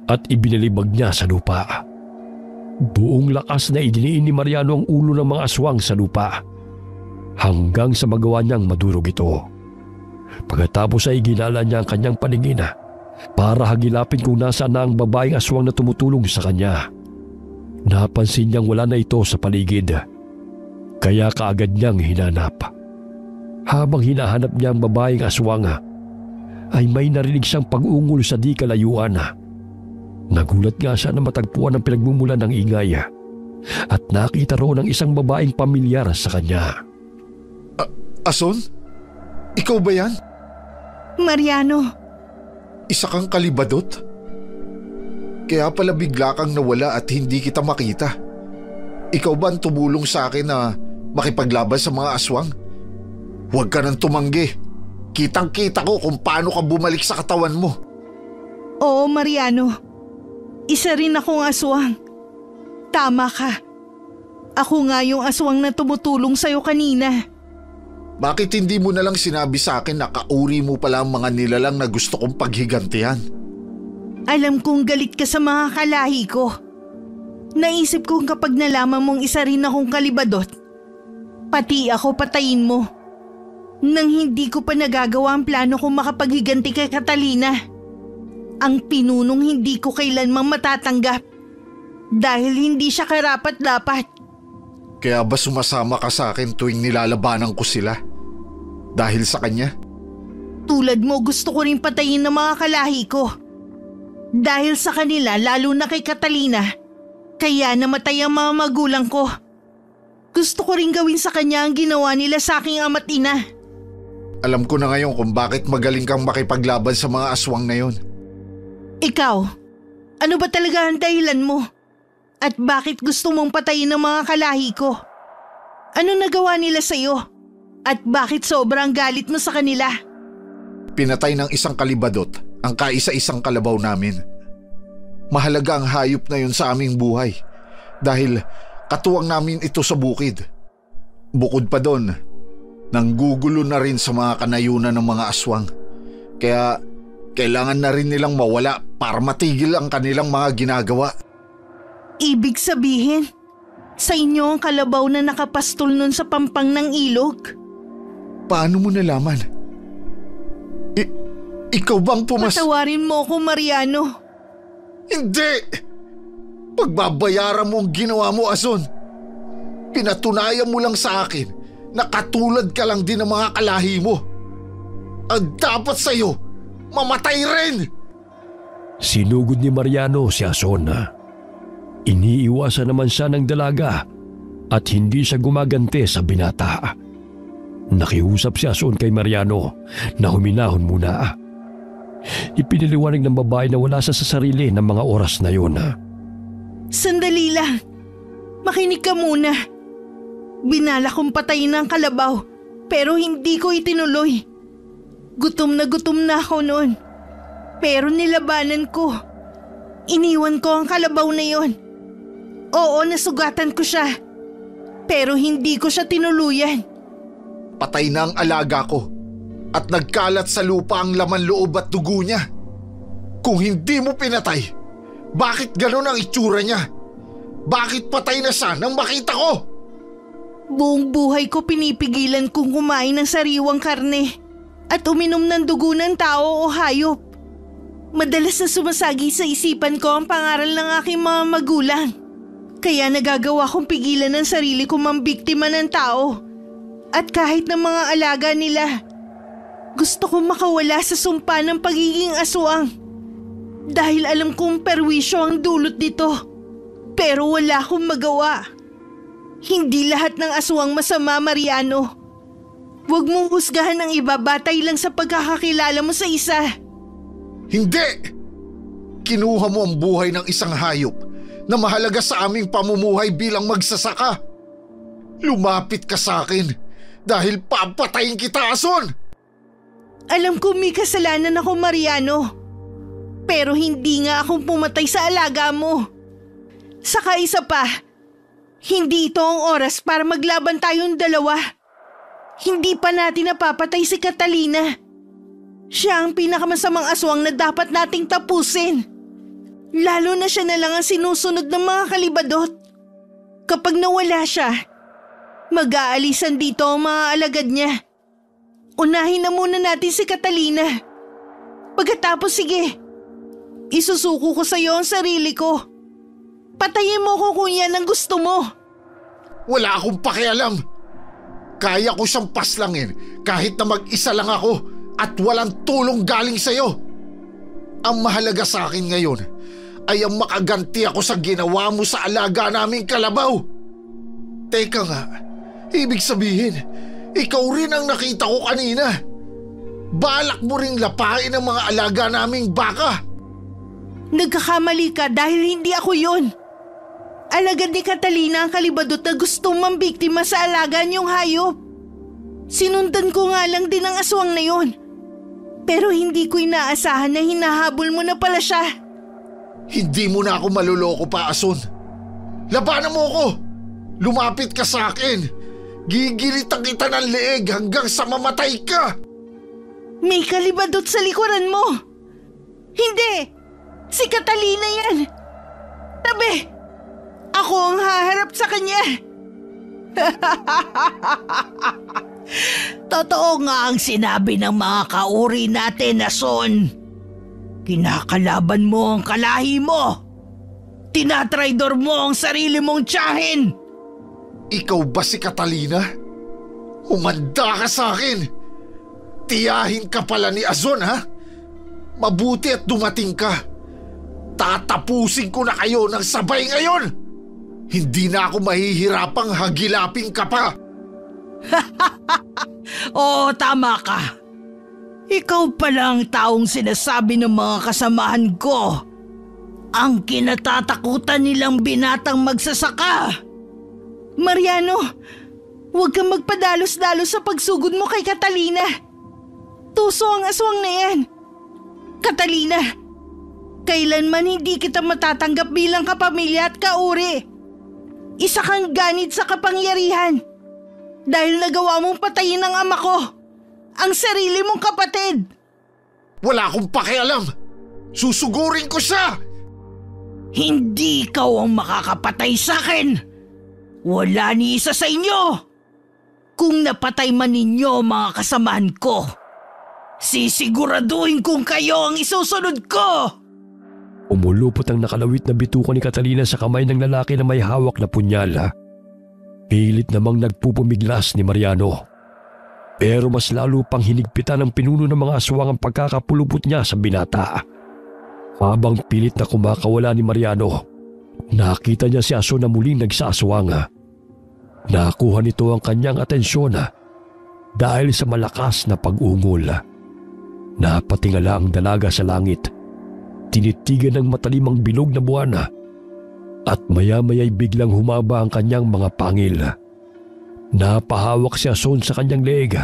at ibinalibag niya sa lupa. Buong lakas na idiniin ni Mariano ang ulo ng mga aswang sa lupa hanggang sa magawa niyang madurog ito. Pagkatapos ay ginala niya ang kanyang paningin para hagilapin kung nasaan na ang babaeng aswang na tumutulong sa kanya. Napansin niyang wala na ito sa paligid, kaya kaagad niyang hinanap. Habang hinahanap niya ang babaeng aswang, ay may narinig siyang pag-ungol sa di kalayuan. Nagulat nga siya na matagpuan ang pinagmumulan ng ingay at nakita roon ang isang babaeng pamilyar sa kanya. Ason? Ikaw ba yan? Mariano, Isa kang kalibadot? Kaya pala bigla kang nawala at hindi kita makita. Ikaw ba ang tumulong sa akin na makipaglaban sa mga aswang? Huwag ka nang tumanggi. Kitang-kita ko kung paano ka bumalik sa katawan mo. oo Mariano. Isa rin akong aswang. Tama ka. Ako nga yung aswang na tumutulong sa'yo kanina. Bakit hindi mo na lang sinabi sa akin na kauri mo pala ang mga nilalang na gusto kong paghigantihan? Alam kong galit ka sa mga kalahi ko. Naisip kong kapag nalaman mong isa rin akong kalibadot, pati ako patayin mo. Nang hindi ko pa nagagawa ang plano kong makapaghiganti kay Catalina. Ang pinunong hindi ko kailanmang matatanggap dahil hindi siya karapat-dapat. Kaya ba sumasama ka sa akin tuwing nilalabanan ko sila? Dahil sa kanya? Tulad mo, gusto ko rin patayin ng mga kalahi ko. Dahil sa kanila, lalo na kay Catalina, kaya namatay ang mga magulang ko. Gusto ko rin gawin sa kanya ang ginawa nila sa aking ama't ina. Alam ko na ngayon kung bakit magaling kang makipaglaban sa mga aswang na yon. Ikaw, ano ba talaga ang dahilan mo? At bakit gusto mong patayin ang mga kalahi ko? Ano nagawa nila sa'yo? At bakit sobrang galit mo sa kanila? Pinatay ng isang kalibadot ang kaisa-isang kalabaw namin. Mahalaga ang hayop na yun sa aming buhay dahil katuwang namin ito sa bukid. Bukod pa doon, nanggugulo na rin sa mga kanayunan ng mga aswang. Kaya kailangan na rin nilang mawala para matigil ang kanilang mga ginagawa. Ibig sabihin, sa inyo ang kalabaw na nakapastol nun sa pampang ng ilog? Paano mo nalaman? Ikaw bang Patawarin mo ako, Mariano. Hindi! Pagbabayaran mo ang ginawa mo, Ason. Pinatunayan mo lang sa akin na katulad ka lang din ng mga kalahi mo. Ang dapat sa'yo, mamatay rin! Sinugod ni Mariano si Ason. Iniiwasan naman siya ng dalaga at hindi siya gumagante sa binata. Nakiusap si Ason kay Mariano na huminahon muna. Ipiniliwanag ng babae na wala siya sa sarili ng mga oras na yun. Sandali lang. Makinig ka muna. Binala kong patayin ang kalabaw pero hindi ko itinuloy. Gutom na ako noon. Pero nilabanan ko. Iniwan ko ang kalabaw na yon. Oo, nasugatan ko siya. Pero hindi ko siya tinuluyan. Patay na ang alaga ko at nagkalat sa lupa ang laman loob at dugo niya. Kung hindi mo pinatay, bakit ganon ang itsura niya? Bakit patay na siya nang makita ko? Buong buhay ko pinipigilan kong kumain ng sariwang karne at uminom ng dugo ng tao o hayop. Madalas na sumasagi sa isipan ko ang pangaral ng aking mga magulang. Kaya nagagawa kong pigilan ang sarili kong mambiktima ng tao. At kahit ng mga alaga nila, gusto kong makawala sa sumpa ng pagiging aswang. Dahil alam kong perwisyo ang dulot nito. Pero wala akong magawa. Hindi lahat ng aswang masama, Mariano. Huwag mong husgahan ng iba batay lang sa pagkakakilala mo sa isa. Hindi! Kinuha mo ang buhay ng isang hayop na mahalaga sa aming pamumuhay bilang magsasaka. Lumapit ka sa akin dahil papatayin kita, Ason! Alam ko may kasalanan ako, Mariano. Pero hindi nga akong pumatay sa alaga mo. Saka isa pa, hindi ito ang oras para maglaban tayong dalawa. Hindi pa natin napapatay si Catalina. Siya ang pinakamasamang aswang na dapat nating tapusin. Lalo na siya na lang ang sinusunod ng mga kalibadot. Kapag nawala siya, mag-aalisan dito ang mga alagad niya. Unahin na muna natin si Catalina. Pagkatapos sige, isusuko ko sa iyo ang sarili ko. Patayin mo ko kung yan ang gusto mo. Wala akong pakialam. Kaya ko siyang paslangin kahit na mag-isa lang ako at walang tulong galing sa'yo. Ang mahalaga sa akin ngayon ay ang makaganti ako sa ginawa mo sa alaga naming kalabaw. Teka nga, ibig sabihin, ikaw rin ang nakita ko kanina. Balak mo ring lapain ang mga alaga naming baka. Nagkakamali ka dahil hindi ako yun. Alagad ni Catalina ang kalibadot na gustong mambiktima sa alaga niyong hayop. Sinundan ko nga lang din ang aswang na yun. Pero hindi ko inaasahan na hinahabol mo na pala siya. Hindi mo na ako maluloko pa, Ason. Labanan mo ako. Lumapit ka sa akin. Gigilitan kita ng leeg hanggang sa mamatay ka. May kalibadot sa likuran mo. Hindi! Si Catalina yan! Tabi! Ako ang haharap sa kanya! Totoo nga ang sinabi ng mga kauri natin, Ason. Kinakalaban mo ang kalahi mo. Tinatraidor mo ang sarili mong tiyahin. Ikaw ba si Catalina? Humanda ka sa akin. Tiyahin ka pala ni Azon, ha? Mabuti at dumating ka. Tatapusin ko na kayo ng sabay ngayon. Hindi na ako mahihirapang hagilapin ka pa. Oo, tama ka. Ikaw pala ang taong sinasabi ng mga kasamahan ko. Ang kinatatakutan nilang binatang magsasaka. Mariano, huwag kang magpadalos-dalos sa pagsugod mo kay Catalina. Tuso ang aswang na yan. Catalina, kailanman hindi kita matatanggap bilang kapamilya at kauri. Isa kang ganid sa kapangyarihan. Dahil nagawa mong patayin ang ama ko, ang sarili mong kapatid. Wala akong pakialam. Susugurin ko siya. Hindi ikaw ang makakapatay sa akin. Wala ni isa sa inyo. Kung napatay man ninyo mga kasamahan ko, sisiguraduhin kong kayo ang isusunod ko. Umulupot ang nakalawit na bituka ni Catalina sa kamay ng lalaki na may hawak na punyal. Pilit namang nagpupumiglas ni Mariano. Pero mas lalo pang hinigpitan ng pinuno ng mga aswang ang pagkakapulupot niya sa binata. Habang pilit na kumakawala ni Mariano, nakita niya si Ason na muling nagsaswang. Nakuha nito ang kanyang atensyon dahil sa malakas na pag-ungol. Napatingala ang dalaga sa langit. Tinitigan ng matalimang bilog na buwan at maya-maya'y biglang humaba ang kanyang mga pangil. Napahawak si Ason sa kanyang leeg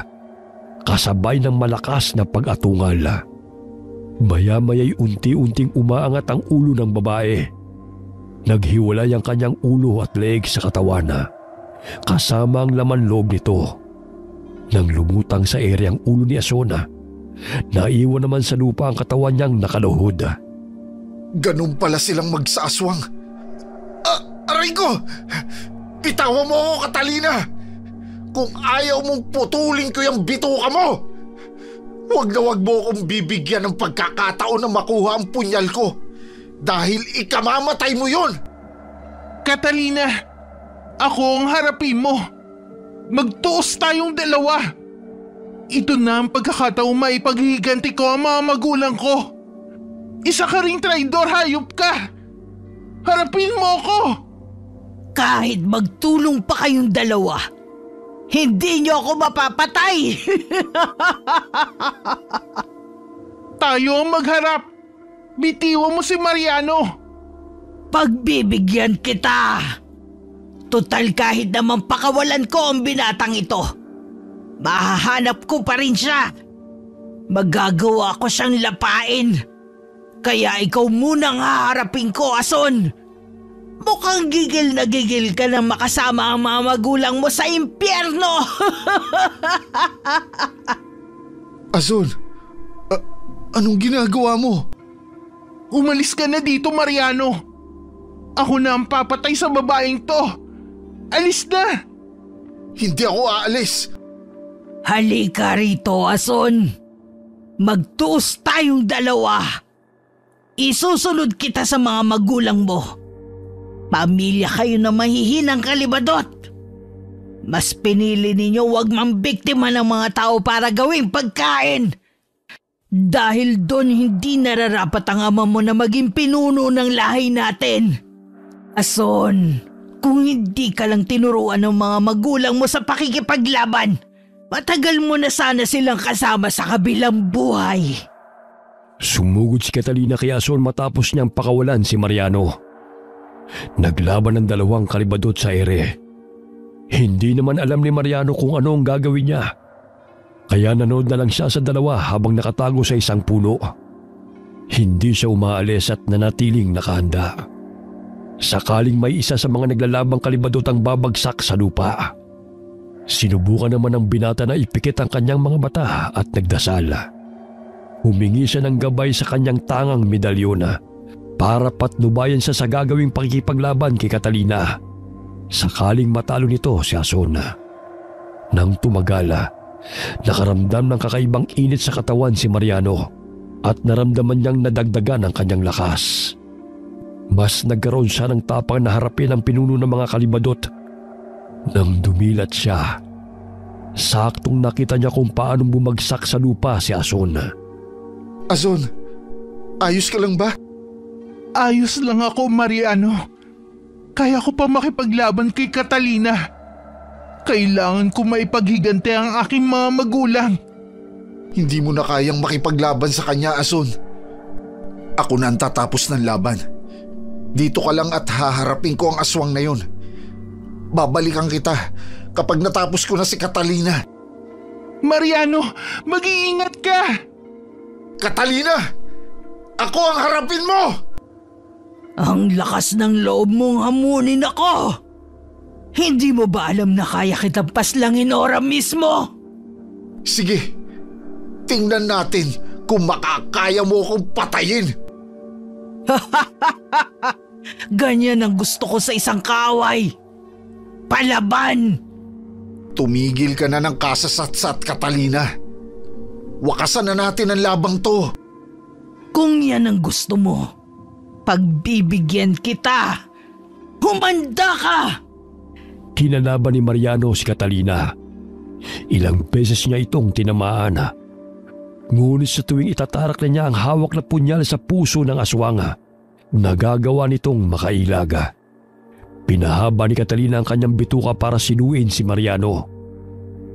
kasabay ng malakas na pag-atungal. Maya-maya'y unti-unting umaangat ang ulo ng babae. Naghiwalay ang kanyang ulo at leeg sa katawan kasama ang laman loob nito. Nang lumutang sa ere ang ulo ni Ason, naiwan naman sa lupa ang katawan niyang nakaluhod. Ganun pala silang magsaswang. Aray ko! Bitawan mo ako, Catalina! Kung ayaw mong putulin ko yung bituka mo, huwag mo akong bibigyan ng pagkakataon na makuha ang punyal ko dahil ikamamatay mo yun! Catalina, ako ang harapin mo. Magtuos tayong dalawa. Ito na ang pagkakataong maipaghihiganti ko ang mga magulang ko. Isa ka ring traidor, hayop ka! Harapin mo ako! Kahit magtulong pa kayong dalawa, hindi niyo ako mapapatay! Tayo ang magharap! Bitiwan mo si Mariano! Pagbibigyan kita! Total kahit naman pakawalan ko ang binatang ito, mahahanap ko pa rin siya. Magagawa ko siyang lapain. Kaya ikaw munang haharapin ko, Ason. Mukhang gigil na gigil ka na makasama ang mga magulang mo sa impyerno. Azon, anong ginagawa mo? Umalis ka na dito, Mariano. Ako na ang papatay sa babaeng to. Alis na! Hindi ako aalis. Halika rito, Ason. Magtuos tayong dalawa. Isusunod kita sa mga magulang mo. Pamilya kayo na mahihinang kalibadot. Mas pinili ninyo wag mambiktima ng mga tao para gawing pagkain. Dahil doon hindi nararapat ang ama mo na maging pinuno ng lahi natin. Ason, kung hindi ka lang tinuruan ng mga magulang mo sa pakikipaglaban, matagal mo na sana silang kasama sa kabilang buhay. Sumugod si Catalina kay Ason matapos niyang pakawalan si Mariano. Naglaban ang dalawang kalibadot sa ere. Hindi naman alam ni Mariano kung ano ang gagawin niya. Kaya nanood na lang siya sa dalawa habang nakatago sa isang puno. Hindi siya umaalis at nanatiling nakahanda. Sakaling may isa sa mga naglalabang kalibadot ang babagsak sa lupa. Sinubukan naman ng binata na ipikit ang kanyang mga mata at nagdasal. Humingi siya ng gabay sa kanyang tangang medalyona para patnubayan siya sa gagawing pakikipaglaban kay Catalina. Sakaling matalo nito si Ason. Nang tumagala, nakaramdam ng kakaibang init sa katawan si Mariano at naramdaman niyang nadagdagan ang kanyang lakas. Mas nagkaroon siya ng tapang na harapin ang pinuno ng mga kalibadot. Nang dumilat siya, saktong nakita niya kung paanong bumagsak sa lupa si Ason. Ason, ayos ka lang ba? Ayos lang ako, Mariano. Kaya ko pa makipaglaban kay Catalina. Kailangan ko maipaghiganti ang aking mga magulang. Hindi mo na kayang makipaglaban sa kanya, Ason. Ako na ang tatapos ng laban. Dito ka lang at haharapin ko ang aswang na yun. Babalikan kita kapag natapos ko na si Catalina. Mariano, mag-iingat ka! Catalina! Ako ang harapin mo! Ang lakas ng loob mong hamunin ako! Hindi mo ba alam na kaya kitang paslangin ora mismo? Sige, tingnan natin kung makakaya mo akong patayin. Ganyan ang gusto ko sa isang kaaway. Palaban! Tumigil ka na ng kasasatsat, Catalina. Wakasan na natin ang labang to. Kung yan ang gusto mo, pagbibigyan kita. Humanda ka! Kinalaban ni Mariano si Catalina. Ilang beses niya itong tinamaan. Ngunit sa tuwing itatarak na niya ang hawak na punyal sa puso ng aswang, nagagawa nitong makailaga. Pinahaba ni Catalina ang kanyang bituka para sinuin si Mariano.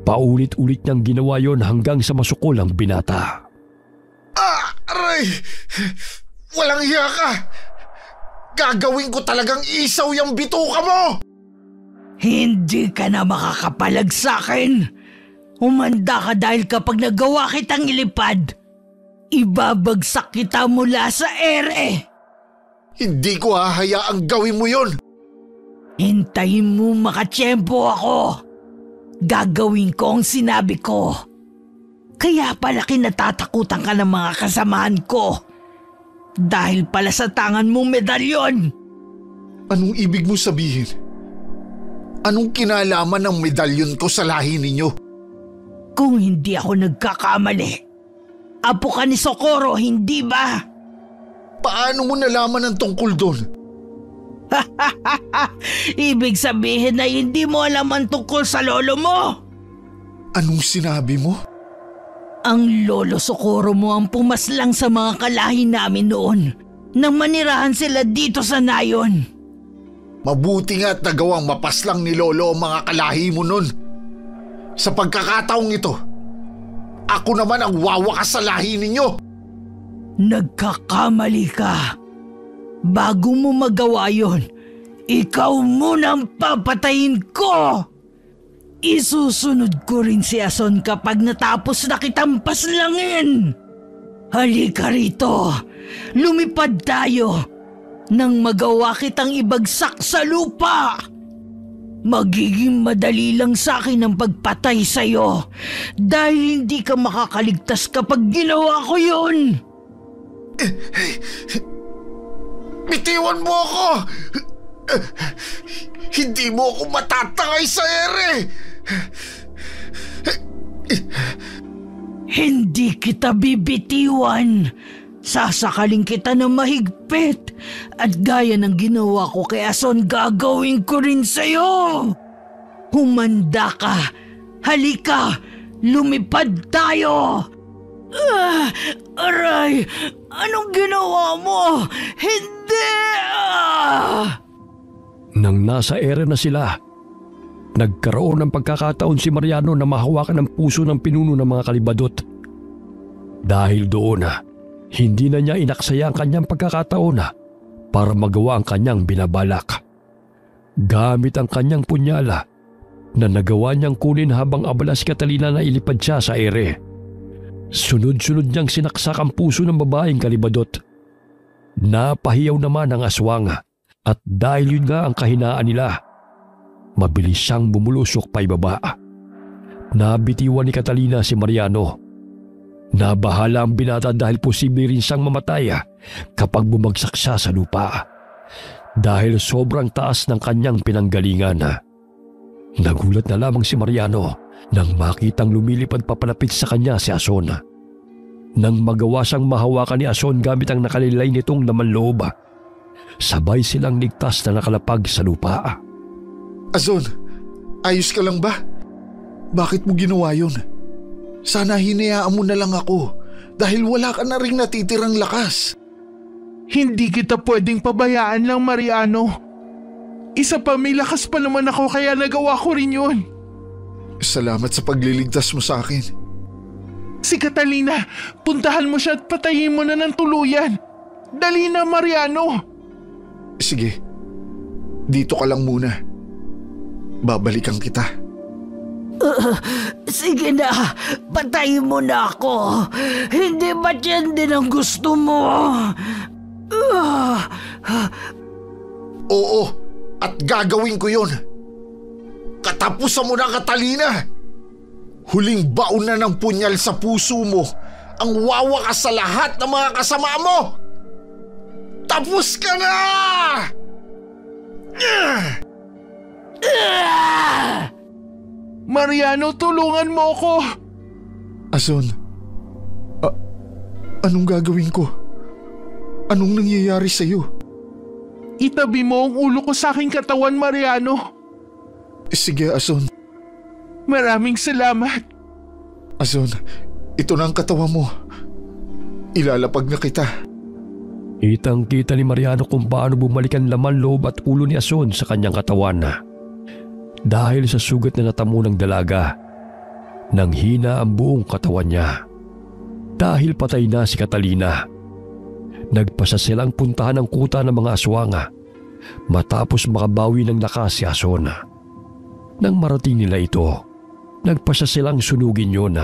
Paulit-ulit niyang ginawa yon hanggang sa masukol ang binata. Aray! Walang hiya ka! Gagawin ko talagang isaw yung bituka mo! Hindi ka na makakapalag sa akin. Umanda ka dahil kapag nagawa kitang ilipad, ibabagsak kita mula sa ere. Hindi ko hahayaang gawin mo yon. Hintayin mo makatsyempo ako. Gagawin ko ang sinabi ko. Kaya pala kinatatakutan ka ng mga kasamahan ko. Dahil pala sa tangan mong medalyon. Anong ibig mo sabihin? Anong kinalaman ng medalyon ko sa lahi ninyo? Kung hindi ako nagkakamali, apo ka ni Socorro, hindi ba? Paano mo nalaman ang tungkol doon? Ibig sabihin na hindi mo alam ang tungkol sa lolo mo? Anong sinabi mo? Ang lolo Socorro mo ang pumaslang sa mga kalahi namin noon nang manirahan sila dito sa nayon. Mabuti nga at nagawang mapaslang ni Lolo ang mga kalahi mo nun. Sa pagkakataong ito, ako naman ang wawakas sa lahi ninyo. Nagkakamali ka. Bago mo magawa yon, ikaw muna ang papatayin ko. Isusunod ko rin si Ason kapag natapos na kitang paslangin. Halika rito. Lumipad tayo. Nang magawa kitang ibagsak sa lupa. Magiging madali lang sa akin ang pagpatay sa'yo dahil hindi ka makakaligtas kapag ginawa ko yun. Bitiwan mo ako! Hindi mo ako matatangay sa ere! Hindi kita bibitiwan. Sasakaling kita ng mahigpit. At gaya ng ginawa ko kay Ason, gagawin ko rin sa'yo. Humanda ka. Halika. Lumipad tayo. Aray! Anong ginawa mo? Hindi! Nang nasa ere na sila, nagkaroon ng pagkakataon si Mariano na mahawakan ang puso ng pinuno ng mga kalibadot. Dahil doon hindi na niya inaksaya ang kanyang pagkakataon para magawa ang kanyang binabalak. Gamit ang kanyang punyala na nagawa niyang kunin habang abala si Catalina na ilipad siya sa ere. Sunod-sunod niyang sinaksak ang puso ng babaeng kalibadot. Napahiyaw naman ang aswang at dahil yun nga ang kahinaan nila, mabilis siyang bumulusok pa ibaba. Nabitiwan ni Catalina si Mariano. Nabahala ang binata dahil posible rin siyang mamatay kapag bumagsak siya sa lupa. Dahil sobrang taas ng kanyang pinanggalingan. Nagulat na lamang si Mariano nang makitang lumilipad papalapit sa kanya si Ason. Nang magawa siyang mahawakan ni Ason gamit ang nakalilay nitong laman loob, sabay silang ligtas na nakalapag sa lupa. Ason, ayos ka lang ba? Bakit mo ginawa yun? Sana hinayaan mo na lang ako dahil wala ka na rin natitirang lakas. Hindi kita pwedeng pabayaan lang, Mariano. Isa pa, may lakas pa naman ako kaya nagawa ko rin yun. Salamat sa pagliligtas mo sa akin. Si Catalina, puntahan mo siya at patayin mo na ng tuluyan. Dali na, Mariano. Sige, dito ka lang muna. Babalikan kita. Sige na, patayin mo na ako. Hindi ba't yan din ang gusto mo? Oo, at gagawin ko yun. Katapusan mo na, Catalina. Huling baon na ng punyal sa puso mo ang wawakas sa lahat ng mga kasama mo. Tapos ka na! Mariano, tulungan mo ako. Ason, anong gagawin ko? Anong nangyayari sa'yo? Itabi mo ang ulo ko sa aking katawan, Mariano. Sige, Ason. Maraming salamat. Ason, ito na ang katawan mo. Ilalapag na kita. Kitang-kita ni Mariano kung paano bumalik ang laman loob at ulo ni Ason sa kanyang katawan. Dahil sa sugat na natamo ng dalaga, nanghina ang buong katawan niya. Dahil patay na si Catalina, nagpasa silang puntahan ng kuta ng mga aswang matapos makabawi ng lakas si Ason. Nang marating nila ito, nagpasa silang sunugin yun.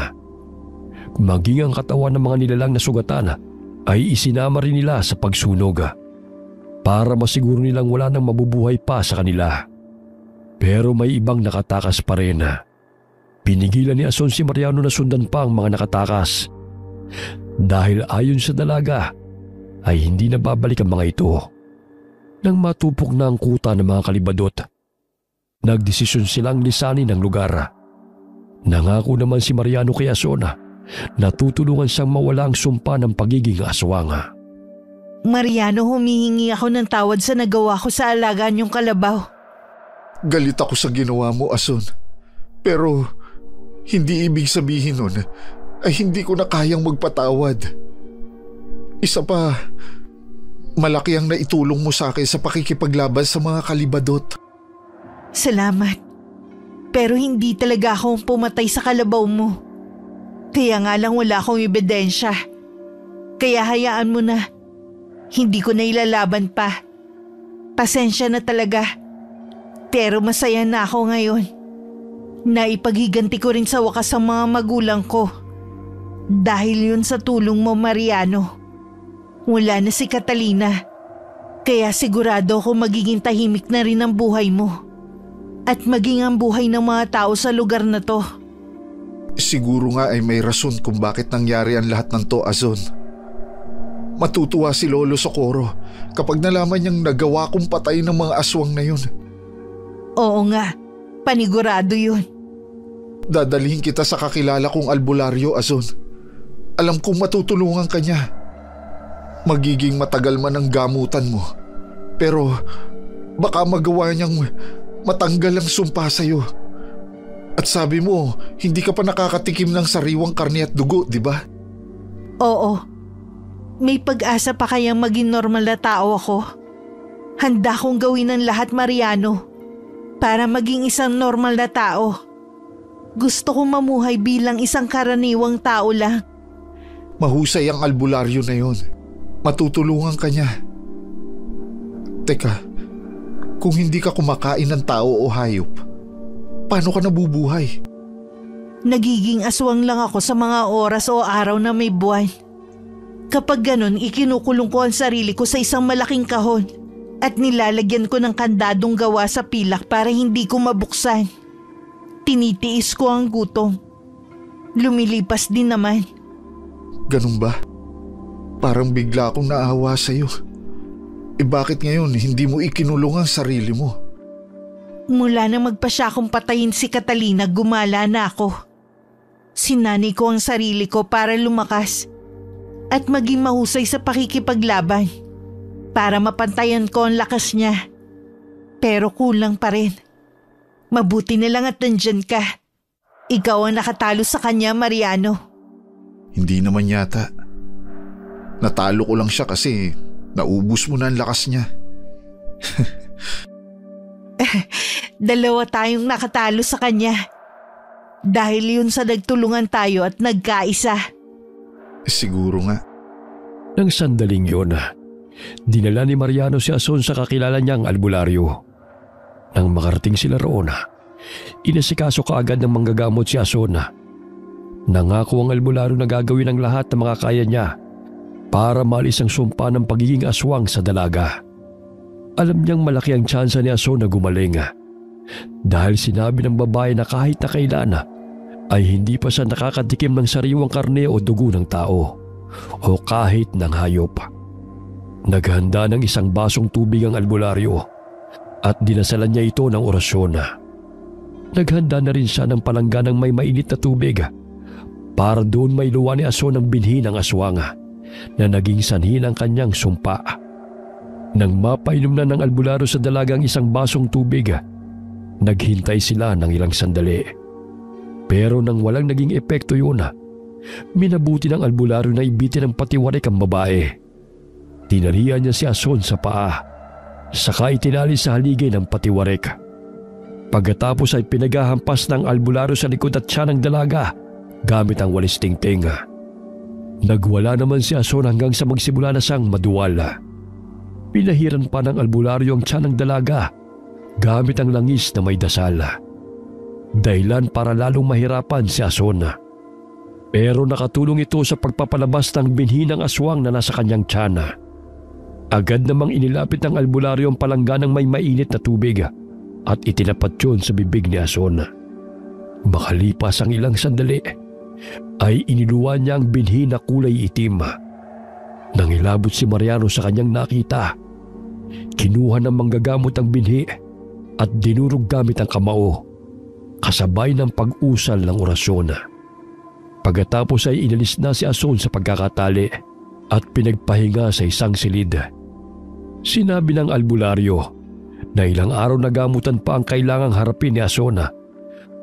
Maging ang katawan ng mga nilalang na sugatan ay isinama rin nila sa pagsunog para masiguro nilang wala nang mabubuhay pa sa kanila. Pero may ibang nakatakas pa rin. Pinigilan ni Ason si Mariano na sundan pa ang mga nakatakas. Dahil ayon sa dalaga, ay hindi na babalik ang mga ito. Nang matupok na ang kuta ng mga kalibadot, nagdesisyon silang lisanin ang lugar. Nangako naman si Mariano kay Ason na tutulungan siyang mawala ang sumpa ng pagiging aswang. Mariano, humihingi ako ng tawad sa nagawa ko sa alagaan niyong kalabaw. Galit ako sa ginawa mo, Ason. Pero hindi ibig sabihin nun ay hindi ko na kayang magpatawad. Isa pa, malaki ang naitulong mo sa akin sa pakikipaglaban sa mga kalibadot. Salamat. Pero hindi talaga akong pumatay sa kalabaw mo. Kaya nga lang wala akong ebidensya. Kaya hayaan mo na. Hindi ko na ilalaban pa. Pasensya na talaga. Pero masaya na ako ngayon. Naipaghiganti ko rin sa wakas ang mga magulang ko. Dahil yun sa tulong mo, Mariano. Wala na si Catalina. Kaya sigurado ako magiging tahimik na rin ang buhay mo. At maging ang buhay ng mga tao sa lugar na to. Siguro nga ay may rason kung bakit nangyari ang lahat ng to, Ason. Matutuwa si Lolo Socorro kapag nalaman niyang nagawa kong patay ng mga aswang na yun. Oo nga, panigurado yun. Dadalhin kita sa kakilala kong albularyo, Azon. Alam kong matutulungan ka niya. Magiging matagal man ang gamutan mo, pero baka magawa niyang matanggal ang sumpa sa'yo. At sabi mo, hindi ka pa nakakatikim ng sariwang karne at dugo, di ba? Oo. May pag-asa pa kayang maging normal na tao ako? Handa kong gawin ang lahat, Mariano, para maging isang normal na tao. Gusto kong mamuhay bilang isang karaniwang tao lang. Mahusay ang albularyo na yon. Matutulungan ka niya. Teka, kung hindi ka kumakain ng tao o hayop, paano ka nabubuhay? Nagiging aswang lang ako sa mga oras o araw na may buwan. Kapag ganun, ikinukulong ko ang sarili ko sa isang malaking kahon at nilalagyan ko ng kandadong gawa sa pilak para hindi ko mabuksan. Tinitiis ko ang gutom. Lumilipas din naman. Ganun ba? Parang bigla akong naawa sa'yo. Bakit ngayon hindi mo ikinulong ang sarili mo? Mula na magpa siya akong patayin si Catalina, gumala na ako. Sinani ko ang sarili ko para lumakas at maging mahusay sa pakikipaglaban para mapantayan ko ang lakas niya. Pero kulang pa rin. Mabuti na lang at nandyan ka. Ikaw ang nakatalo sa kanya, Mariano. Hindi naman yata. Natalo ko lang siya kasi naubos mo na ang lakas niya. Dalawa tayong nakatalo sa kanya. Dahil yun sa nagtulungan tayo at nagkaisa. Siguro nga. Nang sandaling yun, dinala ni Mariano si Azon sa kakilala niyang albularyo. Nang makarating sila roon, inasikaso kaagad ng manggagamot si Azon. Nangako ang albularyo na gagawin ang lahat ng mga kaya niya para maalis ang sumpa ng pagiging aswang sa dalaga. Alam niyang malaki ang tsansa ni Azon na gumaling dahil sinabi ng babae na kahit na kailan ay hindi pa siya nakakatikim ng sariwang karne o dugo ng tao o kahit ng hayop. Naghanda ng isang basong tubig ang albularyo at dinasalan niya ito ng orasyon. Naghanda na rin siya ng palangganang may mainit na tubig para doon may luwa ni Azon ang binhi ng aswang na naging sanhi ng kanyang sumpa. Nang mapainom na ng albularyo sa dalagang isang basong tubig, naghintay sila ng ilang sandali. Pero nang walang naging epekto yun, minabuti ng albularyo na ibitin ng patiwarik ang babae. Tinalian niya si Azon sa paa, saka itinali sa haligay ng patiwarik. Pagkatapos ay pinagahampas ng albularyo sa likod at tiyan ng dalaga gamit ang walis tingting. Nagwala naman si Azon hanggang sa magsimula na siyang maduwal. Pinahiran pa ng albularyo ang tiyan ng dalaga gamit ang langis na may dasal. Dahilan para lalong mahirapan si Azon. Pero nakatulong ito sa pagpapalabas ng binhi ng aswang na nasa kanyang tiyan. Agad namang inilapit ng albularyo ang palangganang may mainit na tubig at itinapat yun sa bibig ni Azon. Makalipas ang ilang sandali, ay iniluwan niya ang binhi na kulay itim. Nang ilabot si Mariano sa kanyang nakita, kinuha ng manggagamot ang binhi at dinurog gamit ang kamao, kasabay ng pag-usal ng orasyon. Pagkatapos ay inalis na si Azon sa pagkakatali at pinagpahinga sa isang silid. Sinabi ng albularyo na ilang araw na gamutan pa ang kailangang harapin ni Azon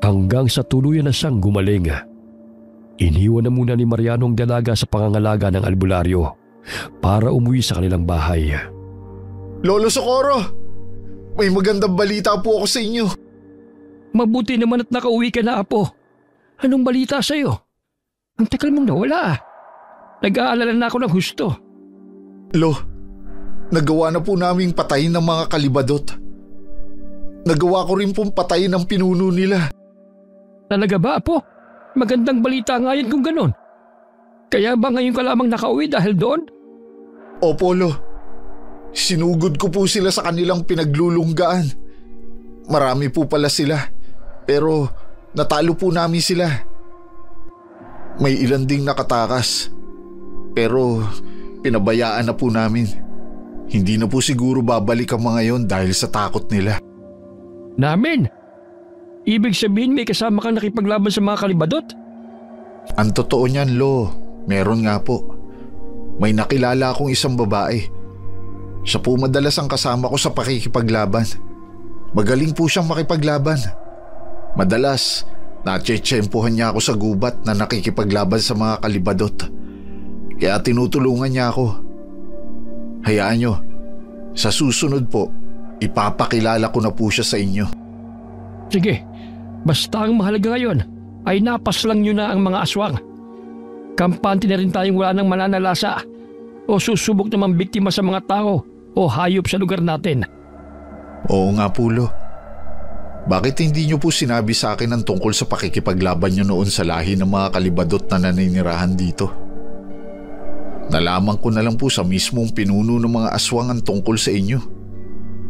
hanggang sa tuluyan na siyang gumaling. Iniwan na muna ni Mariano ang dalaga sa pangangalaga ng albularyo para umuwi sa kanilang bahay. Lolo Socorro! May magandang balita po ako sa inyo. Mabuti naman at nakauwi ka na, Apo. Anong balita sa'yo? Ang tagal mong nawala. Nag-aalala na ako ng husto. Lo, nagawa na po naming patayin ng mga kalibadot. Nagawa ko rin pong patayin ang pinuno nila. Talaga ba, Apo? Magandang balita nga yan kung ganon. Kaya ba ngayon ka lamang nakauwi dahil doon? Opo, Lo. Sinugod ko po sila sa kanilang pinaglulunggaan. Marami po pala sila, pero natalo po namin sila. May ilan ding nakatakas, pero pinabayaan na po namin. Hindi na po siguro babalik ang mga yon dahil sa takot nila. Namin? Ibig sabihin may kasama kang nakipaglaban sa mga kalibadot? Ang totoo niyan, Lo, meron nga po. May nakilala akong isang babae. Siya po madalas ang kasama ko sa pakikipaglaban. Magaling po siyang makipaglaban. Madalas, natsetsempohan niya ako sa gubat na nakikipaglaban sa mga kalibadot. Kaya tinutulungan niya ako. Hayaan niyo, sa susunod po, ipapakilala ko na po siya sa inyo. Sige, basta ang mahalaga ngayon ay napaslang nyo na ang mga aswang. Kampante na rin tayong wala ng mananalasa o susubok namang biktima sa mga tao o hayop sa lugar natin. Oo nga po, Lo. Bakit hindi niyo po sinabi sa akin ang tungkol sa pakikipaglaban niyo noon sa lahi ng mga kalibadot na naninirahan dito? Nalaman ko na lang po sa mismong pinuno ng mga aswang ang tungkol sa inyo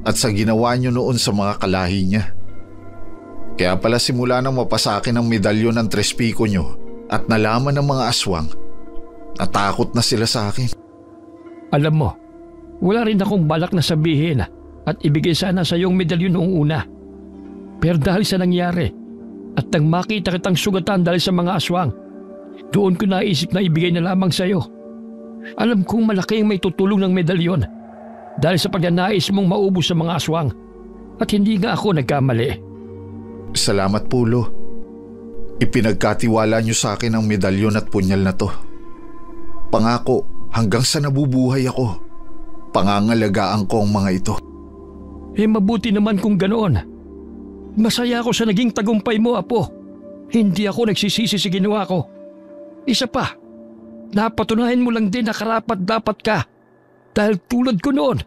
at sa ginawa niyo noon sa mga kalahi niya. Kaya pala simula nang mapasakin ang medalyon ng Tres Pico niyo at nalaman ng mga aswang, natakot na sila sa akin. Alam mo, wala rin akong balak na sabihin at ibigay sana sa iyong medalyon noong una. Pero dahil sa nangyari at nang makita kitang sugatan dahil sa mga aswang, doon ko naisip na ibigay na lamang sa iyo. Alam kong malaki ang may tutulong ng medalyon dahil sa pagnanais mong maubos sa mga aswang at hindi nga ako nagkamali. Salamat po, Lo. Ipinagkatiwala niyo sa akin ang medalyon at punyal na to. Pangako, hanggang sa nabubuhay ako, pangangalagaan ko ang mga ito. Mabuti naman kung ganoon. Masaya ako sa naging tagumpay mo, Apo. Hindi ako nagsisisi sa ginawa ko. Isa pa, napatunayan mo lang din na karapat-dapat ka dahil tulad ko noon,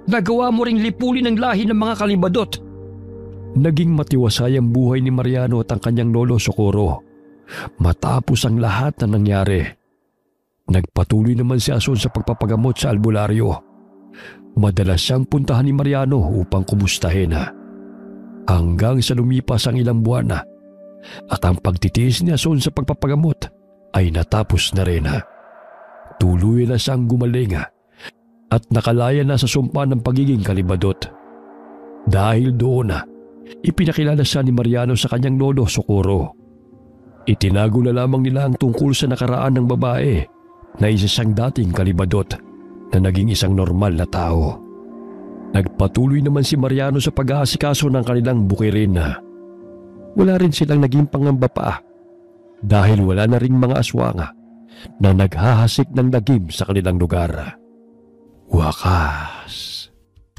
nagawa mo ring lipulin ang lahi ng mga kalibadot. Naging matiwasay ang buhay ni Mariano at ang kanyang lolo Socorro. Matapos ang lahat na nangyari, nagpatuloy naman si Ason sa pagpapagamot sa albularyo. Madalas siyang puntahan ni Mariano upang kumustahin. Hanggang sa lumipas ang ilang buwan at ang pagtitiis ni Ason sa pagpapagamot ay natapos na rin. Tuluyan na siyang gumaling at nakalaya na sa sumpa ng pagiging kalibadot. Dahil doon ipinakilala siya ni Mariano sa kanyang lolo Socorro. Itinago na lamang nila ang tungkol sa nakaraan ng babae na isa siyang dating kalibadot na naging isang normal na tao. Nagpatuloy naman si Mariano sa pag-aasikaso ng kanilang bukirin. Wala rin silang naging pangamba pa dahil wala na ring mga aswang na naghahasik ng lagim sa kanilang lugar. Wakas.